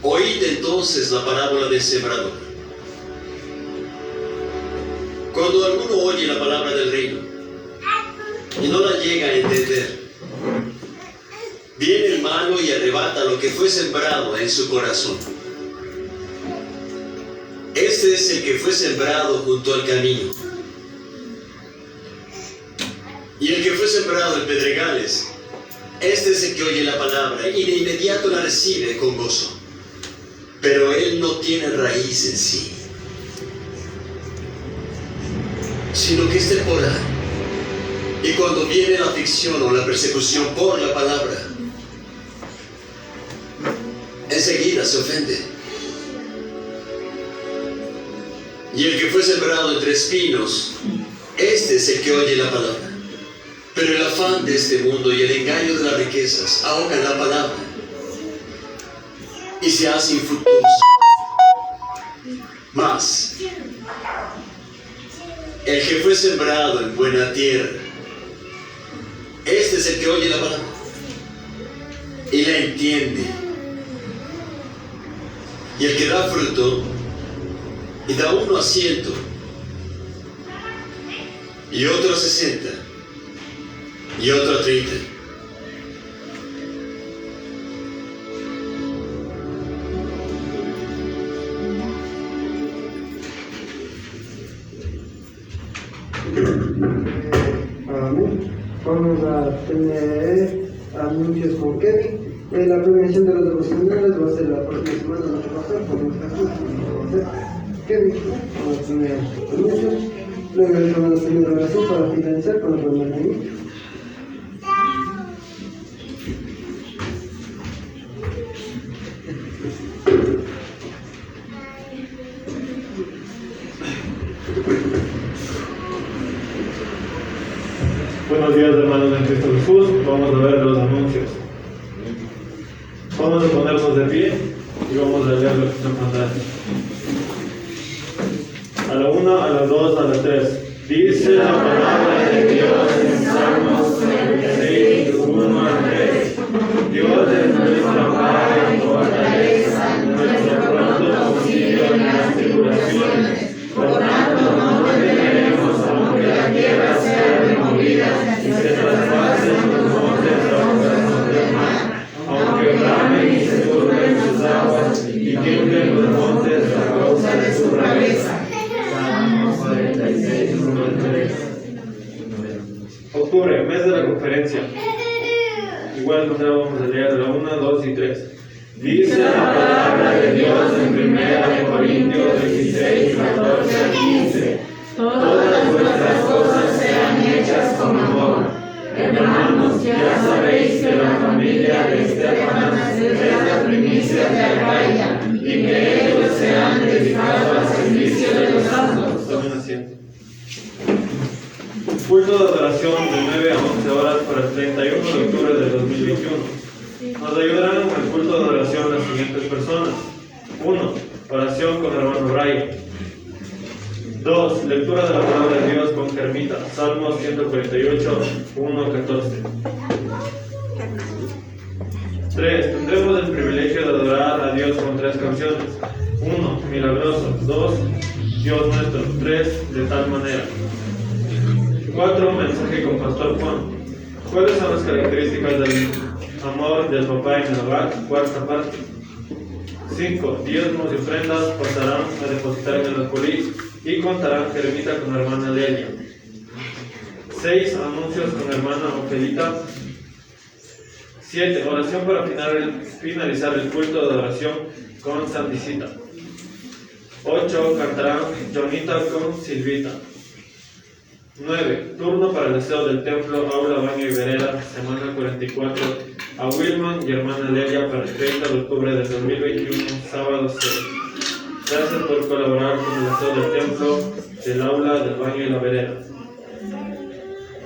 Oíd entonces la parábola del sembrador. Cuando alguno oye la palabra del reino y no la llega a entender, viene el malo y arrebata lo que fue sembrado en su corazón. Este es el que fue sembrado junto al camino. Y el que fue sembrado en pedregales, este es el que oye la palabra y de inmediato la recibe con gozo. Pero él no tiene raíz en sí, sino que es temporal. Y cuando viene la aflicción o la persecución por la palabra, enseguida se ofende. Y el que fue sembrado entre espinos, este es el que oye la palabra. Pero el afán de este mundo y el engaño de las riquezas ahogan la palabra y se hace infructuosa. Mas el que fue sembrado en buena tierra, este es el que oye la palabra y la entiende. Y el que da fruto, y da uno a 100, y otro a 60, y otro a 30. Amén. Vamos a tener anuncios con Kevin. La prevención de los devocionales va a ser la próxima semana, no va a ser por nuestra culpa. Kevin, vamos a tener anuncios. Luego vamos a tener oración para finalizar con la primera de Buenos días, hermanos en Cristo Jesús. Vamos a ver los anuncios. Vamos a ponernos de pie y vamos a leer lo que está en pantalla. A la 1, a la 2, a la 3. Dice la palabra de Dios en Salmos 36, 1 al 3. Dios es nuestra paz y fortaleza, nuestro pronto auxilio en las tribulaciones. Por tanto, no temeremos, aunque la tierra sea removida y se traspasen los montes bajo del mar, aunque bramen y se turben sus aguas y tiemblen los montes a causa de su braveza. Salmos 46, 1 al 3. Octubre, mes de la conferencia. Igual vamos a leer la 1, 2 y 3. Dice la palabra de Dios en 1 Corintios 16, 14 al 15. Todas vuestras cosas sean hechas con amor. Hermanos, ya sabéis que la familia de Estefanas es la primicia de Acaya y que ellos se han dedicado al servicio de los santos. Tomen asiento. Culto de adoración de 9 a 11 horas para el 31 de octubre de 2021. Nos ayudarán en el culto de adoración las siguientes personas. 1. Oración con el hermano Brian. 2. Lectura de la palabra de Dios con Germita. Salmos 148, 1 al 14. 3. Tendremos el privilegio de adorar a Dios con 3 canciones. 1. Milagroso. 2. Dios nuestro. 3. De tal manera. 4. Mensaje con Pastor Juan. ¿Cuáles son las características del amor del papá en el hogar? 4ª parte. 5. Diezmos y ofrendas pasarán a depositar en el alfolí y contarán Jeremita con la hermana Lelia. 6. Anuncios con la hermana Ofelita. 7. Oración para finalizar el culto de adoración con Santicita. 8. Cantarán Jonita con Silvita. 9. Turno para el deseo del templo, aula, baño y vereda, semana 44, a Wilman y hermana Lelia para el 30 de octubre del 2021, sábado 6. Gracias por colaborar con el deseo del templo, del aula, del baño y la vereda.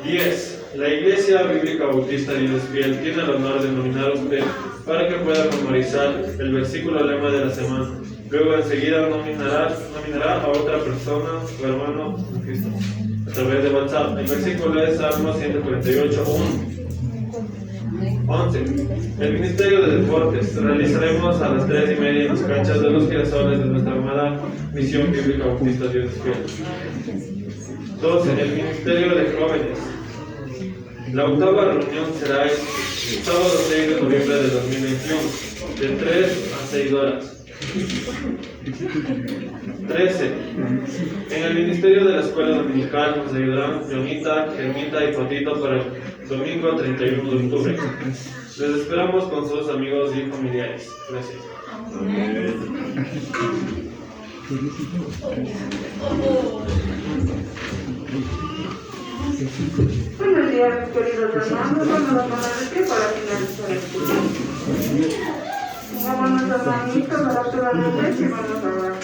10. La Iglesia Bíblica Bautista Dios Fiel tiene el honor de nominar a usted para que pueda memorizar el versículo lema de la semana. Luego enseguida nominará a otra persona, su hermano en Cristo, a través de WhatsApp. El versículo es Salmos 148, 1. 11. El Ministerio de Deportes. Realizaremos a las 3:30 en las canchas de los girasoles de nuestra amada Misión Bíblica Bautista Dios Fiel. 12. El Ministerio de Jóvenes. La 8ª reunión será el sábado 6 de noviembre de 2021, de 3 a 6 horas. 13. En el Ministerio de la Escuela Dominical nos ayudarán Jonita, Germita y Patito para el domingo 31 de octubre. Les esperamos con sus amigos y familiares. Gracias. Buenos días, mis queridos hermanos. Vamos a poner de pie para finalizar el culto. Vamos a nuestras manitas a la altura del pecho y vamos a orar.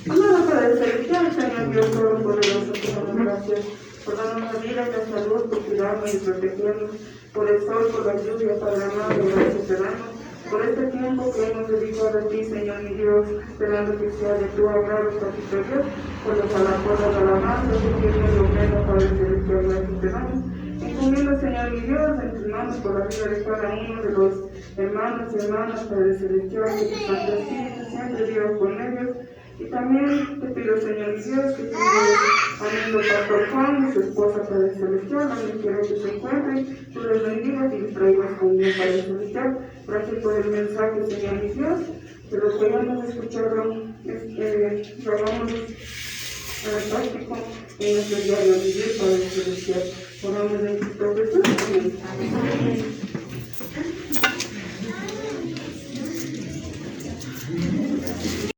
Amado Padre Celestial, Señor Dios Todopoderoso, te damos gracias por darnos la vida, la salud, por cuidarnos y protegernos, por el sol, por la lluvia, Padre amado, gracias te damos. Por este tiempo que hemos dedicado a ti, Señor mi Dios, esperando que sea de tu agrado, Papito Dios, por los alabanzas, la alabanza, que tiene lo menos, Padre Celestial, gracias te damos. Encomiendo, Señor mi Dios, en tus manos por la vida de cada uno de los hermanos y hermanas, Padre Celestial, que tu Santo Espíritu siempre Dios con ellos. Y también te pido, Señor mi Dios, que tú amén al pastor Juan y su esposa, Padre Celestial, donde quiera que se encuentren, tú les bendigas y les traigas conmigo, Padre Celestial. Gracias por el mensaje, Señor mi Dios, que lo que hayamos escuchado, lo hagamos práctico en nuestro diario vivir, Padre Celestial. Oramos en Cristo Jesús. Amén.